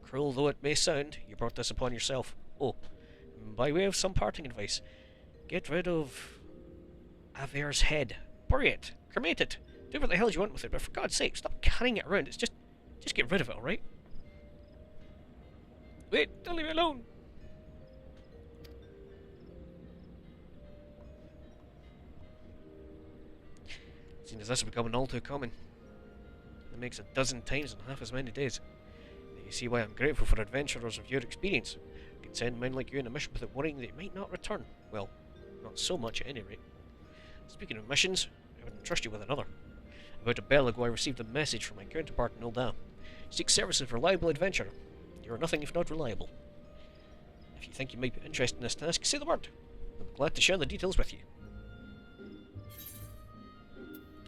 [SPEAKER 1] Cruel though it may sound, you brought this upon yourself. Oh, by way of some parting advice, get rid of Aver's head. Bury it. Cremate it. Do what the hell you want with it, but for God's sake, stop carrying it around. It's just get rid of it, alright? Wait, don't leave me alone. Seeing as this is becoming all too common. It makes a dozen times in half as many days. You see why I'm grateful for adventurers of your experience. I can send men like you on a mission without worrying that it might not return. Well, not so much at any rate. Speaking of missions, I wouldn't trust you with another. About a bell ago I received a message from my counterpart in Ul'dah. Seek service of reliable adventurer. You are nothing if not reliable. If you think you might be interested in this task, say the word. I'm glad to share the details with you.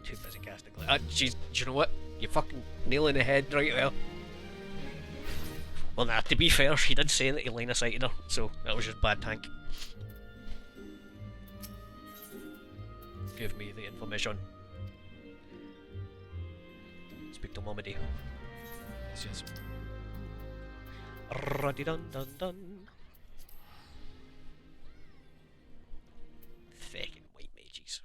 [SPEAKER 1] Too busy casting. Jeez, do you know what? You fucking nailing the head right there. Well, nah, to be fair, she did say that he line of sighted her, so that was just bad tank. Give me the information. Speak to Momedy. Yes. Ruddy-dun-dun-dun. Fucking white mages.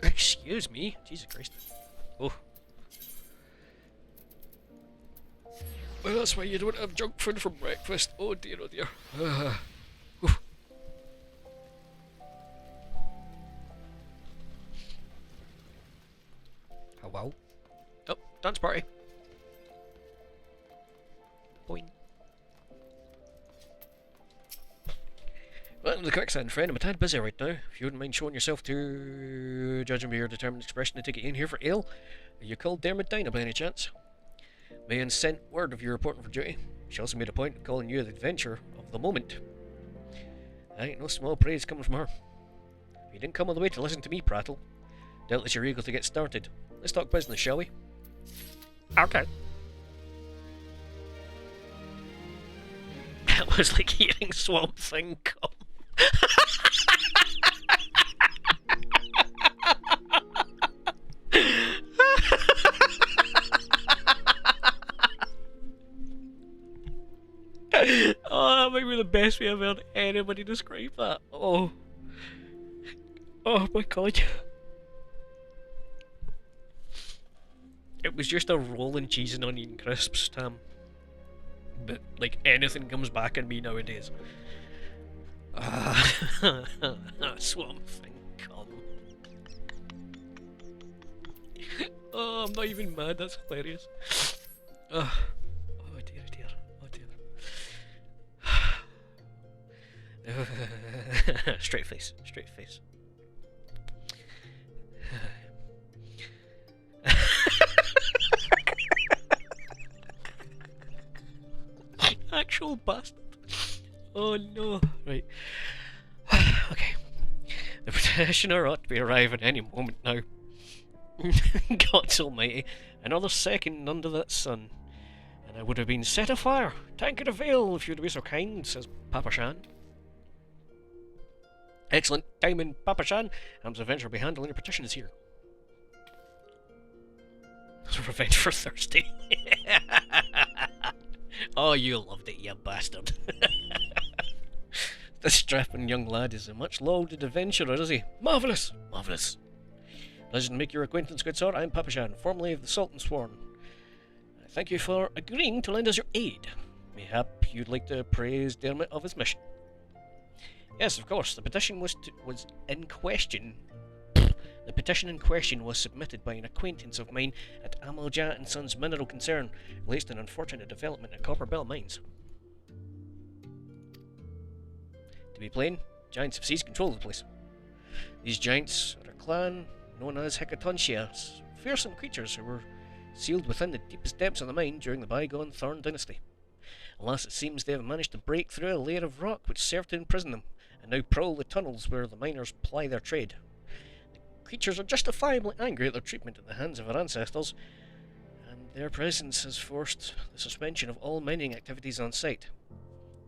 [SPEAKER 1] Excuse me. Jesus Christ. Oh. Well, that's why you don't have junk food for breakfast. Oh dear, oh dear. Hello? Oh, dance party. Boing. Welcome to the quicksand, friend. I'm a tad busy right now. If you wouldn't mind showing yourself to, judging by your determined expression, to take it in here for ale. Are you called Dermot Dina by any chance? Mayan sent word of you reporting for duty. She also made a point of calling you the adventurer of the moment. Ain't no small praise coming from her. You didn't come all the way to listen to me prattle. Doubtless you're eager to get started. Let's talk business, shall we? Okay. That was like hearing Swamp Thing come. Oh, that might be the best way I've heard anybody describe that. Oh my god. It was just a rolling cheese and onion crisps, Tam. But, like, anything comes back on me nowadays. Swamp Thing, come. Oh, I'm not even mad, that's hilarious. Oh dear, dear, oh dear. Straight face, straight face. Actual bastard. Oh no. Right. Okay. The petitioner ought to be arriving any moment now. God's almighty. Another second under that sun, and I would have been set afire. Tankard of ale, if you'd be so kind, says Papa Shan. Excellent timing, Papa Shan. Ham's Avenger will be handling your petition is here. It's revenge for Thursday. Oh, you loved it, you bastard. This strapping young lad is a much lauded adventurer, is he? Marvellous! Marvellous! Pleasure to make your acquaintance, good sir. I'm Papa Shan, formerly of the Sultan Sworn. Thank you for agreeing to lend us your aid. Mayhap you'd like to praise Dermot of his mission. Yes, of course. The petition was in question. The petition in question was submitted by an acquaintance of mine at Amaljat and Sons Mineral Concern, relates to an unfortunate development at Copper Bell Mines. To be plain, giants have seized control of the place. These giants are a clan known as Hecatoncheires, fearsome creatures who were sealed within the deepest depths of the mine during the bygone Thorn dynasty. Alas, it seems they have managed to break through a layer of rock which served to imprison them, and now prowl the tunnels where the miners ply their trade. Creatures are justifiably angry at their treatment at the hands of our ancestors, and their presence has forced the suspension of all mining activities on site.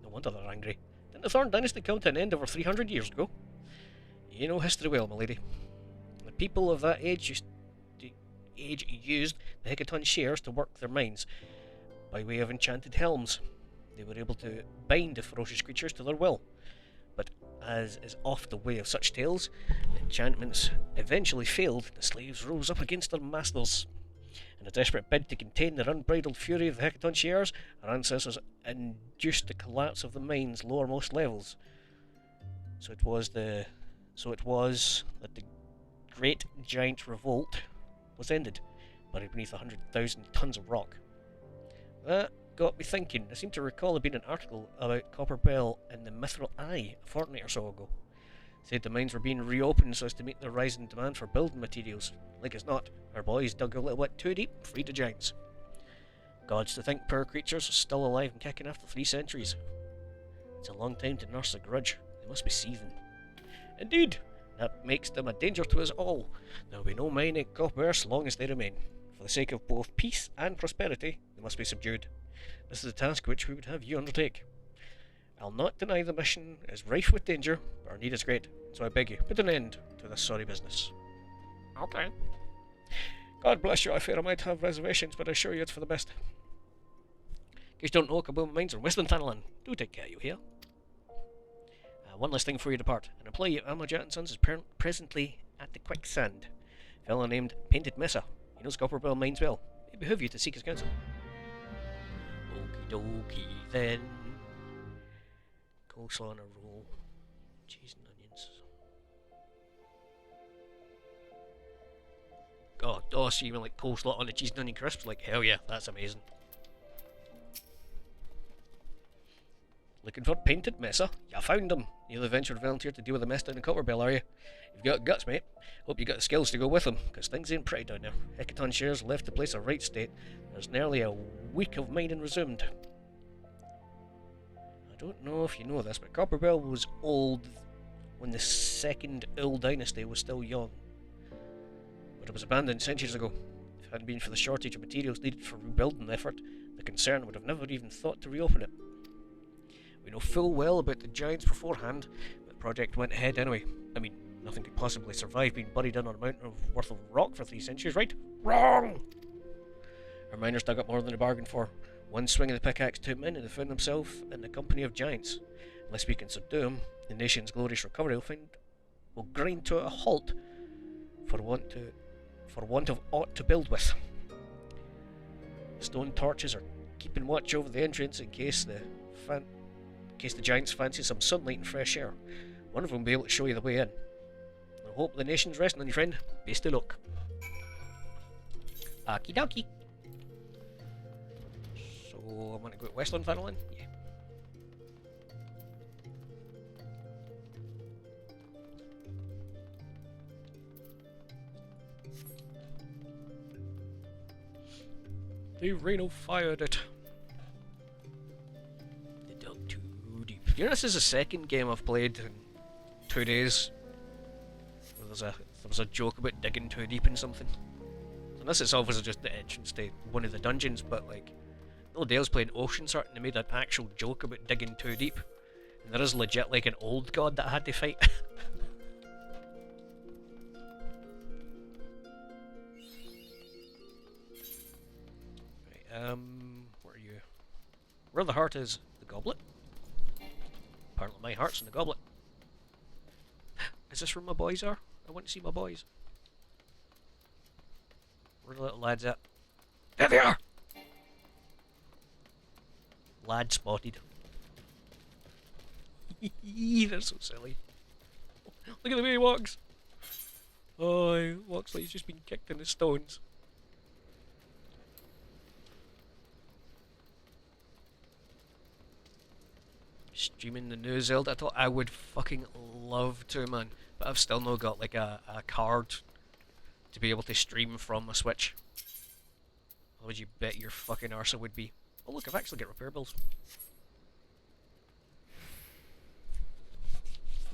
[SPEAKER 1] No wonder they're angry. Didn't the Thorn Dynasty come to an end over 300 years ago? You know history well, my lady. The people of that age used the Hecatoncheires to work their mines by way of enchanted helms. They were able to bind the ferocious creatures to their will. But as is oft the way of such tales, enchantments eventually failed, the slaves rose up against their masters. In a desperate bid to contain their unbridled fury of the Hecatoncheires, our ancestors induced the collapse of the mine's lowermost levels. So it was that the Great Giant Revolt was ended, buried beneath 100,000 tons of rock. That got me thinking. I seem to recall there being an article about Copper Bell in the Mithril Eye a fortnight or so ago. It said the mines were being reopened so as to meet the rising demand for building materials. Like as not, our boys dug a little bit too deep and freed the giants. Gods to think poor creatures are still alive and kicking after 3 centuries. It's a long time to nurse a grudge. They must be seething. Indeed, that makes them a danger to us all. There will be no mine at Copper so long as they remain. For the sake of both peace and prosperity, they must be subdued. This is a task which we would have you undertake. I'll not deny the mission is rife with danger, but our need is great, so I beg you, put an end to this sorry business. Okay. God bless you, I fear I might have reservations, but I assure you it's for the best. In case you don't know, Kaboom Mines are Western Thanalan. Do take care, you hear? One last thing before you depart. An employee of Amaljat & Sons is presently at the quicksand. A fellow named Painted Mesa. He knows Copper Bell Mines well. It behoove you to seek his counsel. Okie dokie then. Coleslaw on a roll. Cheese and onions. Oh, so you mean like coleslaw on the cheese and onion crisps? Like, hell yeah, that's amazing. Looking for painted messer? You found him. You're the ventured volunteer to deal with the mess down in Copperbell, are you? You've got guts, mate. Hope you got the skills to go with them, because things ain't pretty down there. Hecaton shares left the place a right state. There's nearly a week of mining resumed. I don't know if you know this, but Copperbell was old when the second Ul dynasty was still young. But it was abandoned centuries ago. If it hadn't been for the shortage of materials needed for rebuilding the effort, the concern would have never even thought to reopen it. We know full well about the giants beforehand, but the project went ahead anyway. I mean, nothing could possibly survive being buried under a mountain worth of rock for 3 centuries, right? Wrong! Our miners dug up more than they bargained for. One swing of the pickaxe took them in, and they found themselves in the company of giants. Unless we can subdue them, the nation's glorious recovery will grind to a halt for want of aught to build with. Stone torches are keeping watch over the entrance in case the giants fancy some sunlight and fresh air. One of them will be able to show you the way in. I hope the nation's resting on you, friend. Best of luck. Okie dokie. So, I'm going to go to Westland Vanillin? Yeah. The Rhino fired it. They dug too deep. You know, this is the second game I've played in 2 days. There was a joke about digging too deep in something. And this itself was just the entrance to one of the dungeons, but like, the other day I was playing Oceansort and they made an actual joke about digging too deep. And there is legit like an old god that I had to fight. Where are you? Where the heart is, the goblet. Apparently my heart's in the goblet. Is this where my boys are? I want to see my boys. Where are the little lads at? There they are! Lad spotted. They're so silly. Look at the way he walks. Oh, he walks like he's just been kicked in the stones. Streaming the new Zelda. I thought I would fucking love to, man. But I've still not got like a card to be able to stream from a Switch. What would you bet your fucking arse it would be? Oh look, I've actually got repair bills.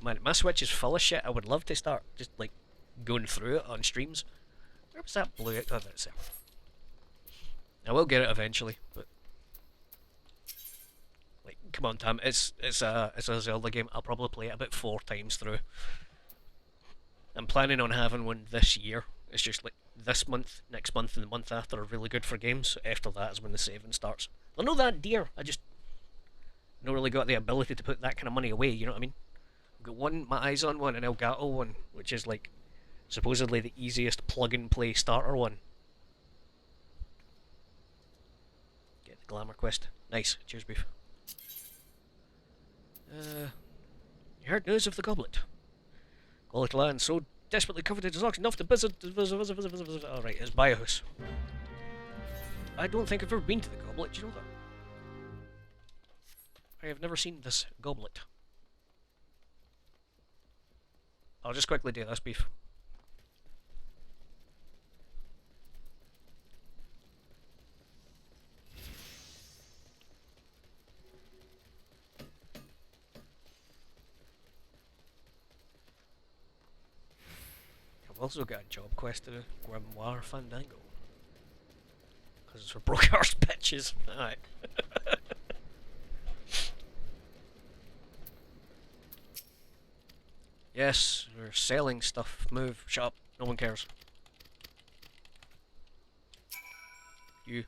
[SPEAKER 1] Man, my Switch is full of shit. I would love to start just like going through it on streams. Where was that blue? Oh, that's it. I will get it eventually, but like, come on, Tam. It's a Zelda game. I'll probably play it about 4 times through. I'm planning on having one this year. It's just like this month, next month, and the month after are really good for games. So after that is when the saving starts. I know that dear. I just not really got the ability to put that kind of money away. You know what I mean? I've got one, my eyes on one, an Elgato one, which is like supposedly the easiest plug-and-play starter one. Get the glamour quest. Nice. Cheers, beef. You heard news of the goblet? Quality land so desperately coveted is not enough to visit. Alright, it's Biohouse. I don't think I've ever been to the goblet, do you know that? I have never seen this goblet. I'll just quickly do this, beef. I've also got a job quest to do, Grimoire Fandango. Because it's for broke arse bitches. Alright. Yes, we're selling stuff. Move, shut up. No one cares. You.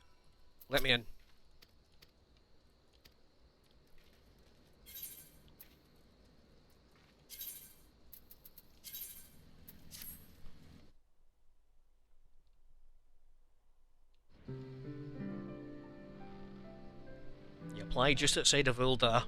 [SPEAKER 1] Let me in. You apply just outside of Ulda.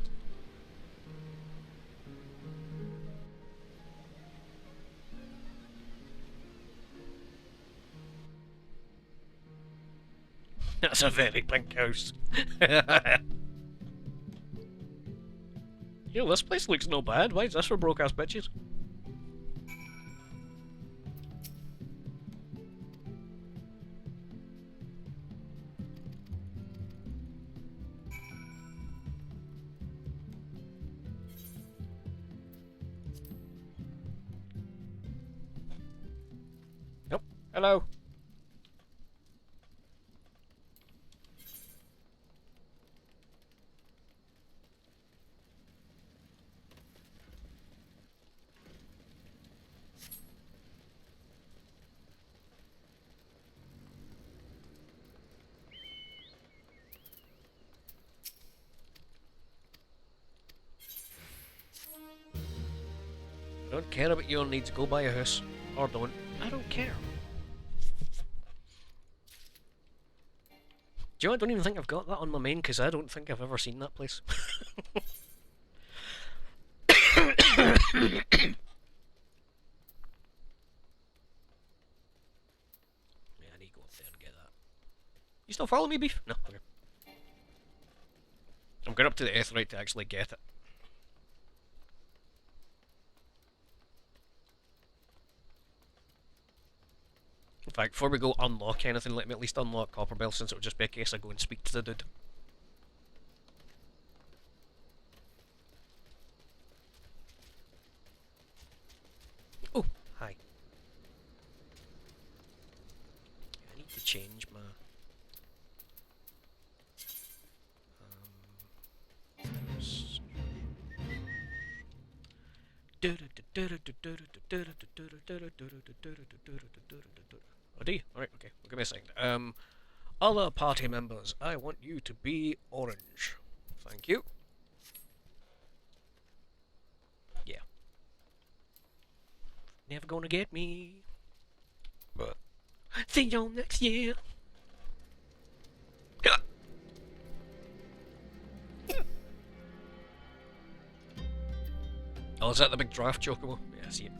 [SPEAKER 1] That's a very big house. Yo, this place looks no bad. Why is this for broke-ass bitches? Nope. Hello. I don't care about your needs. Go buy a house. Or don't. I don't care. Do you know, I don't even think I've got that on my main, because I don't think I've ever seen that place. Yeah, I need to go up there and get that. You still follow me, Beef? No, okay. I'm going up to the Aetheryte to actually get it. In fact, before we go unlock anything, let me at least unlock Copperbell, since it would just be a case of go and speak to the dude. Oh, hi. I need to change my... Oh, do you? Alright, okay. Well, give me a second. Other party members, I want you to be orange. Thank you. Yeah. Never gonna get me. But see you next year. Oh, is that the big draft chocobo? Yeah, I see it.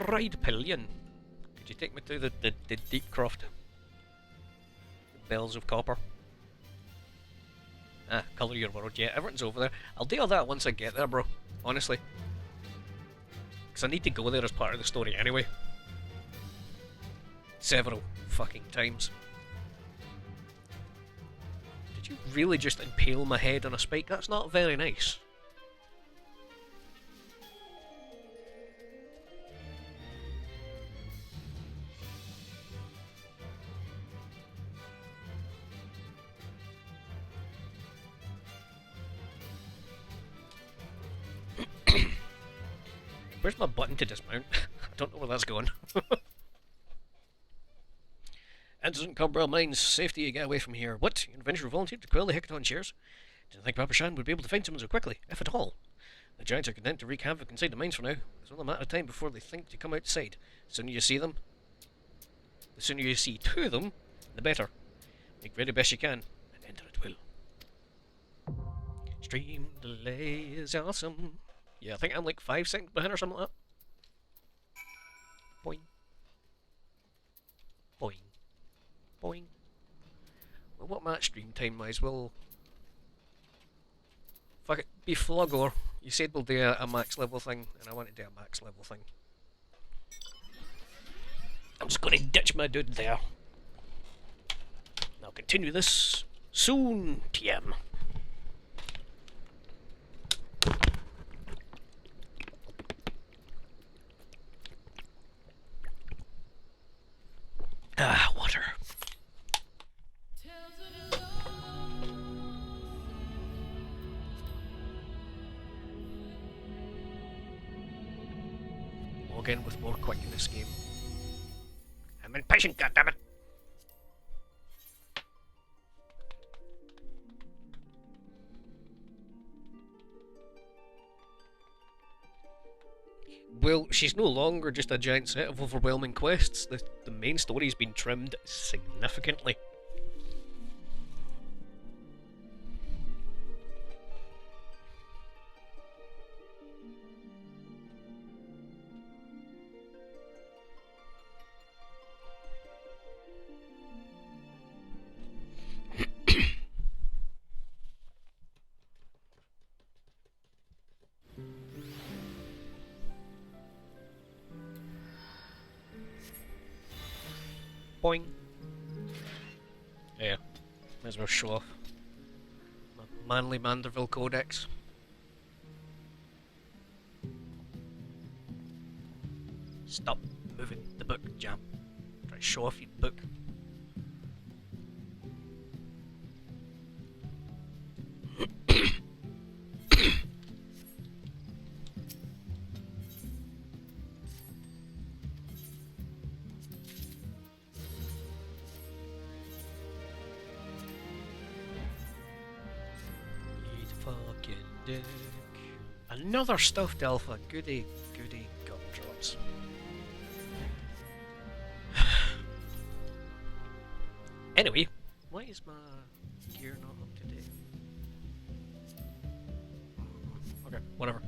[SPEAKER 1] Ride pillion. Could you take me to the deep croft? The bells of copper. Ah, colour your world. Yeah, everything's over there. I'll do all that once I get there, bro. Honestly. Because I need to go there as part of the story anyway. Several fucking times. Did you really just impale my head on a spike? That's not very nice. Where's my button to dismount? I don't know where that's going. Anderson Cobwell Mines, safety, get away from here. What? An adventurer volunteered to quell the Hecaton shares? Didn't think Papa Shan would be able to find someone so quickly, if at all. The giants are content to wreak havoc inside the mines for now. It's only a matter of time before they think to come outside. The sooner you see them, the sooner you see two of them, the better. Make very best you can, and enter at will. Stream delay is awesome. Yeah, I think I'm like 5 seconds behind or something like that. Boing. Boing. Boing. Well, what match stream time wise? Well, fuck it. Be Flogor. You said we'll do a max level thing, and I want to do a max level thing. I'm just gonna ditch my dude there. And I'll continue this soon, TM. Ah, water. Log in with more quick in this game. I'm impatient, goddammit! Well, she's no longer just a giant set of overwhelming quests. The main story's been trimmed significantly. Boing. Yeah, might as well show off my manly Manderville codex. Stop moving the book, Jam. Try to show off your book. Fucking dick. Another stuffed alpha. Goody, goody gumdrops. Anyway, why is my gear not up to date? Okay, whatever.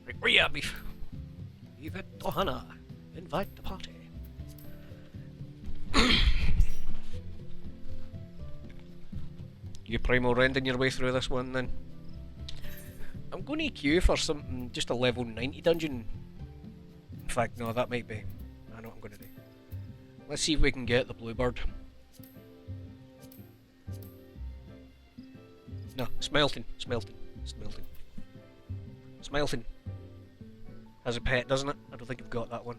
[SPEAKER 1] Right, where you at, beef? Yvette Ohana, invite the party. You primal rending your way through this one then? I'm going to queue for something, just a level 90 dungeon. In fact, no, that might be. I know what I'm going to do. Let's see if we can get the bluebird. No, smelting. Smelting has a pet, doesn't it? I don't think I've got that one.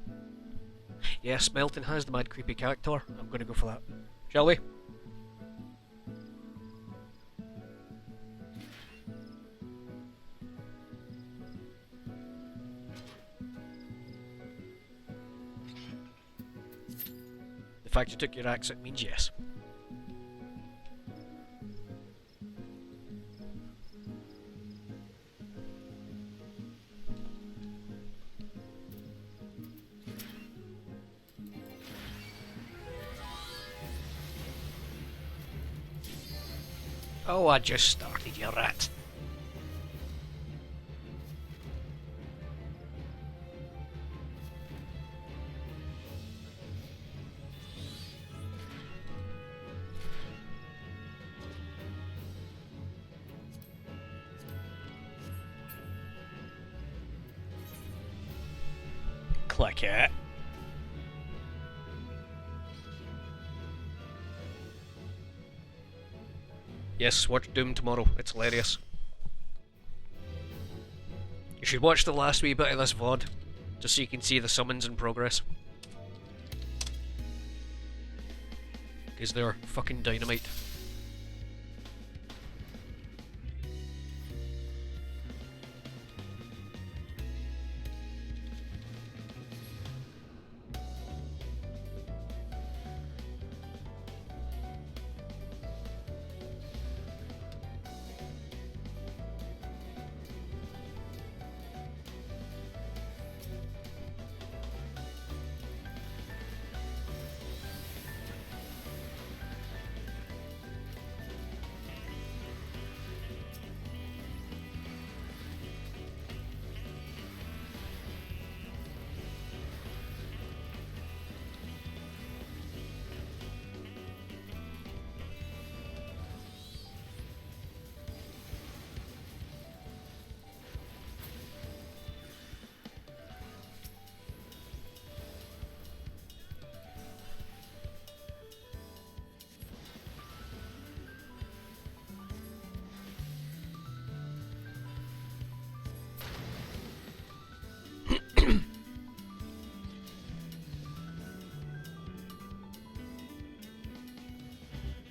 [SPEAKER 1] Yeah, Smelting has the mad creepy character. I'm going to go for that. Shall we? The fact you took your accent means yes. Oh, I just started, you rat. Click it. Yes, watch Doom tomorrow. It's hilarious. You should watch the last wee bit of this VoD, just so you can see the summons in progress. Because they're fucking dynamite.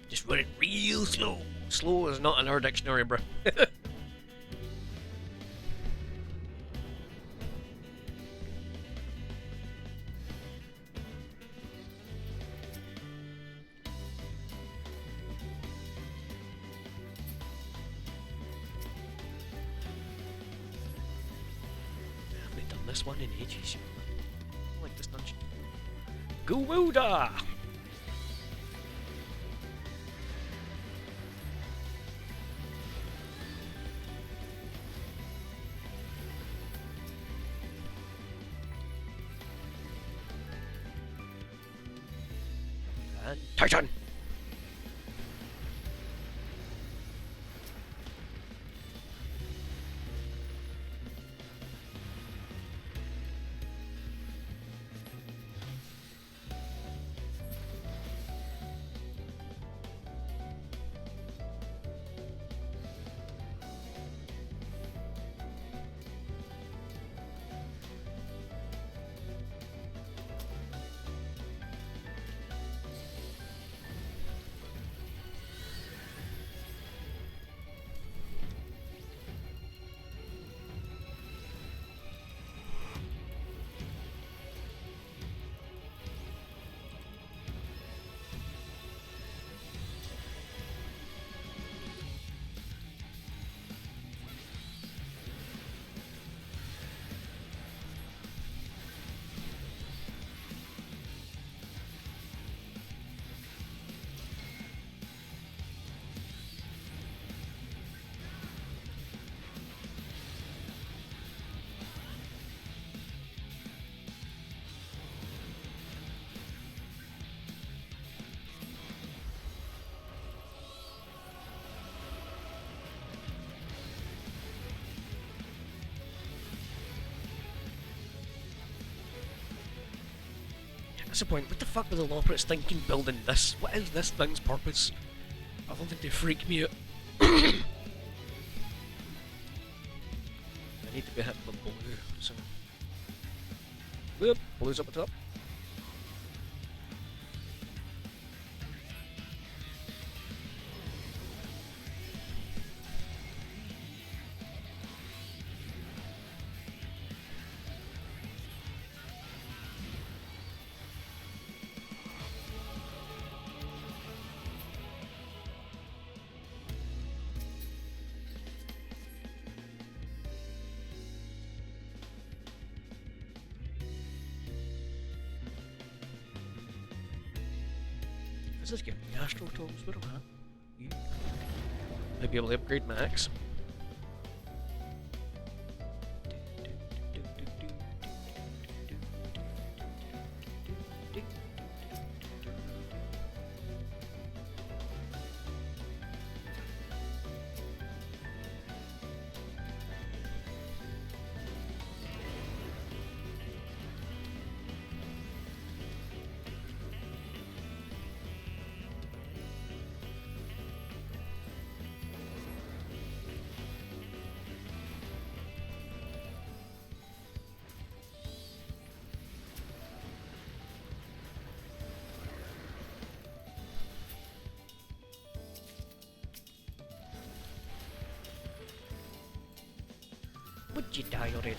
[SPEAKER 1] Just run it real slow. Slow is not in our dictionary, bruh. I haven't done this one in ages. I like this dungeon. Gowooda! And Titan! That's the point. What the fuck were the Loperates thinking building this? What is this thing's purpose? I don't think they freak me out. I need to be hit with blue, so... Whoop! Blue's up the top. Is this giving me Astro Tools? What am I? Yeah. Might be able to upgrade my axe. Would you die already?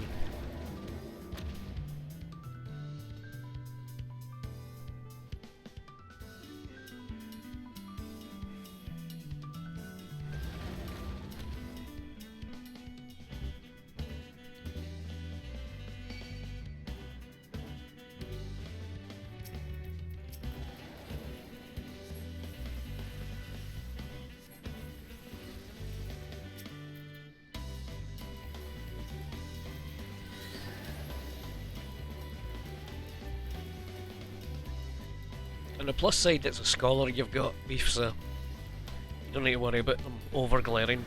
[SPEAKER 1] On the plus side, it's a scholar you've got, Beef, so you don't need to worry about them over glaring.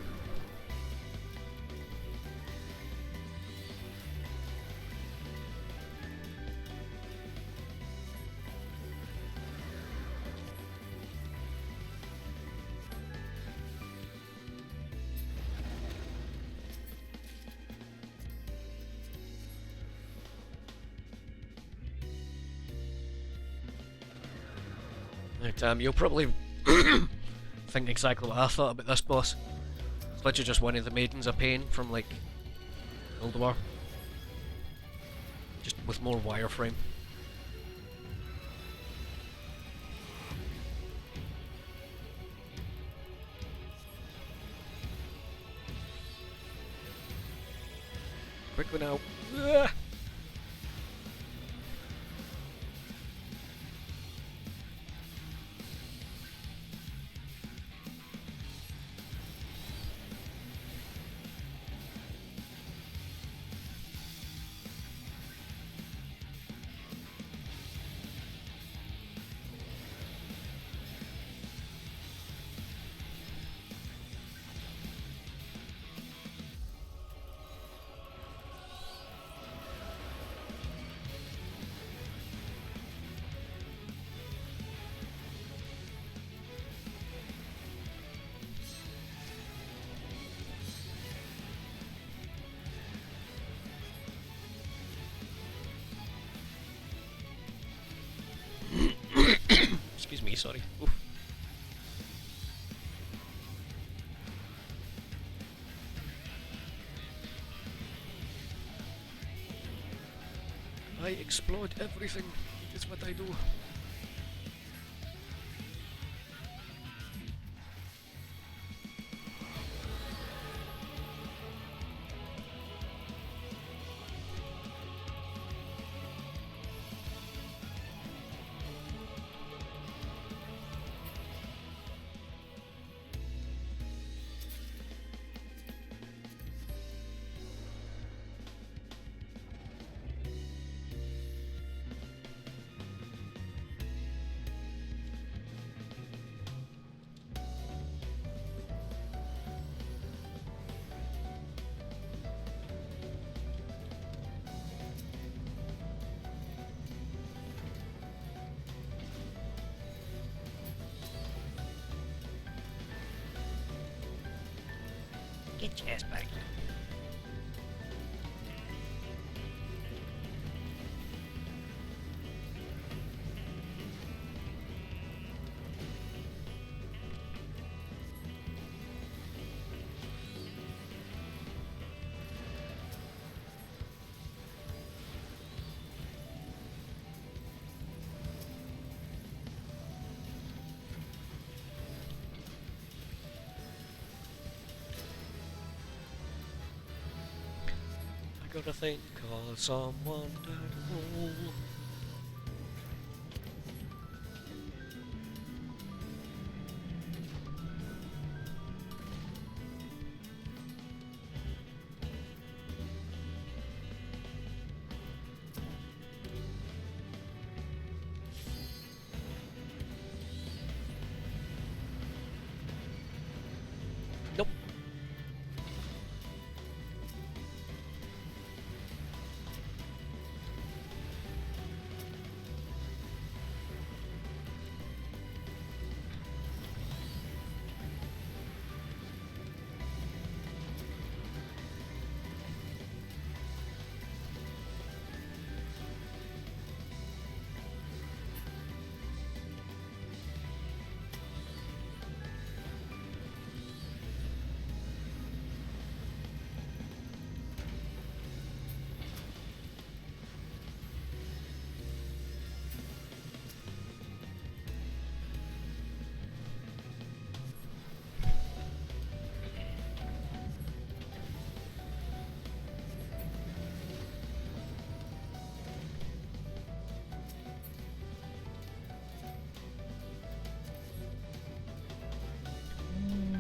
[SPEAKER 1] Right, you'll probably think exactly what I thought about this boss. It's literally just one of the Maidens of Pain from, like, World War. Just with more wireframe. Quickly now. Ugh. Excuse me, sorry. Oof. I explode everything. It's what I do. Get your ass back. Gotta think of someone to fool. Nope.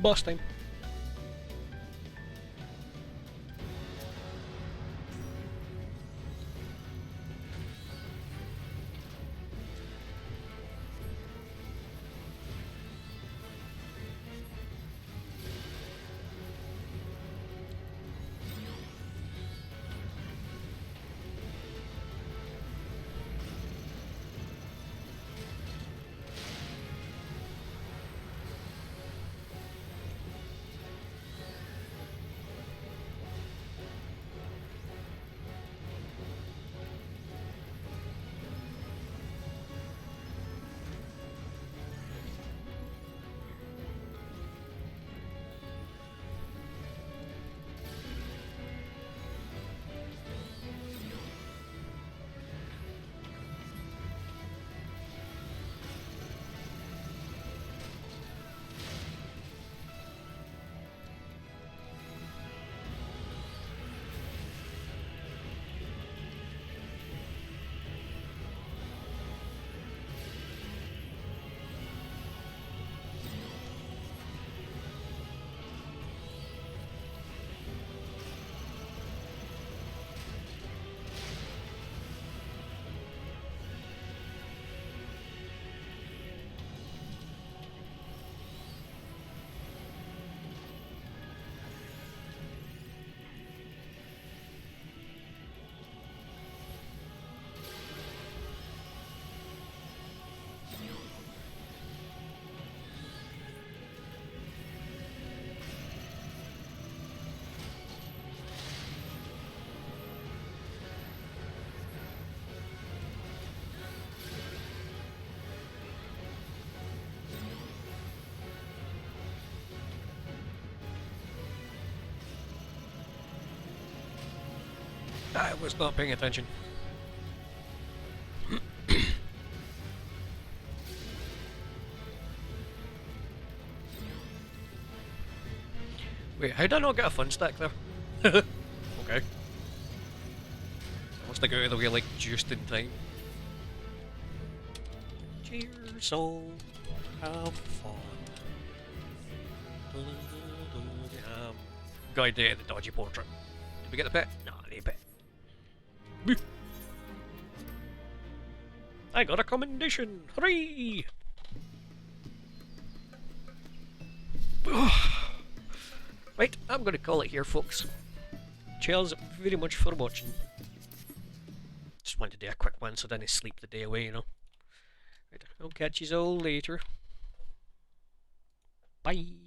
[SPEAKER 1] Boss time. I was not paying attention. Wait, how did I not get a fun stack there? Okay. I must have got out of the way like just in time. Cheers, all. Have fun. Guide to the dodgy portrait. Did we get the pet? No, the pet. Woo. I got a commendation! Hooray! Right, I'm gonna call it here, folks. Cheers very much for watching. Just wanted to do a quick one so I didn't sleep the day away, you know. Right, I'll catch you all later. Bye!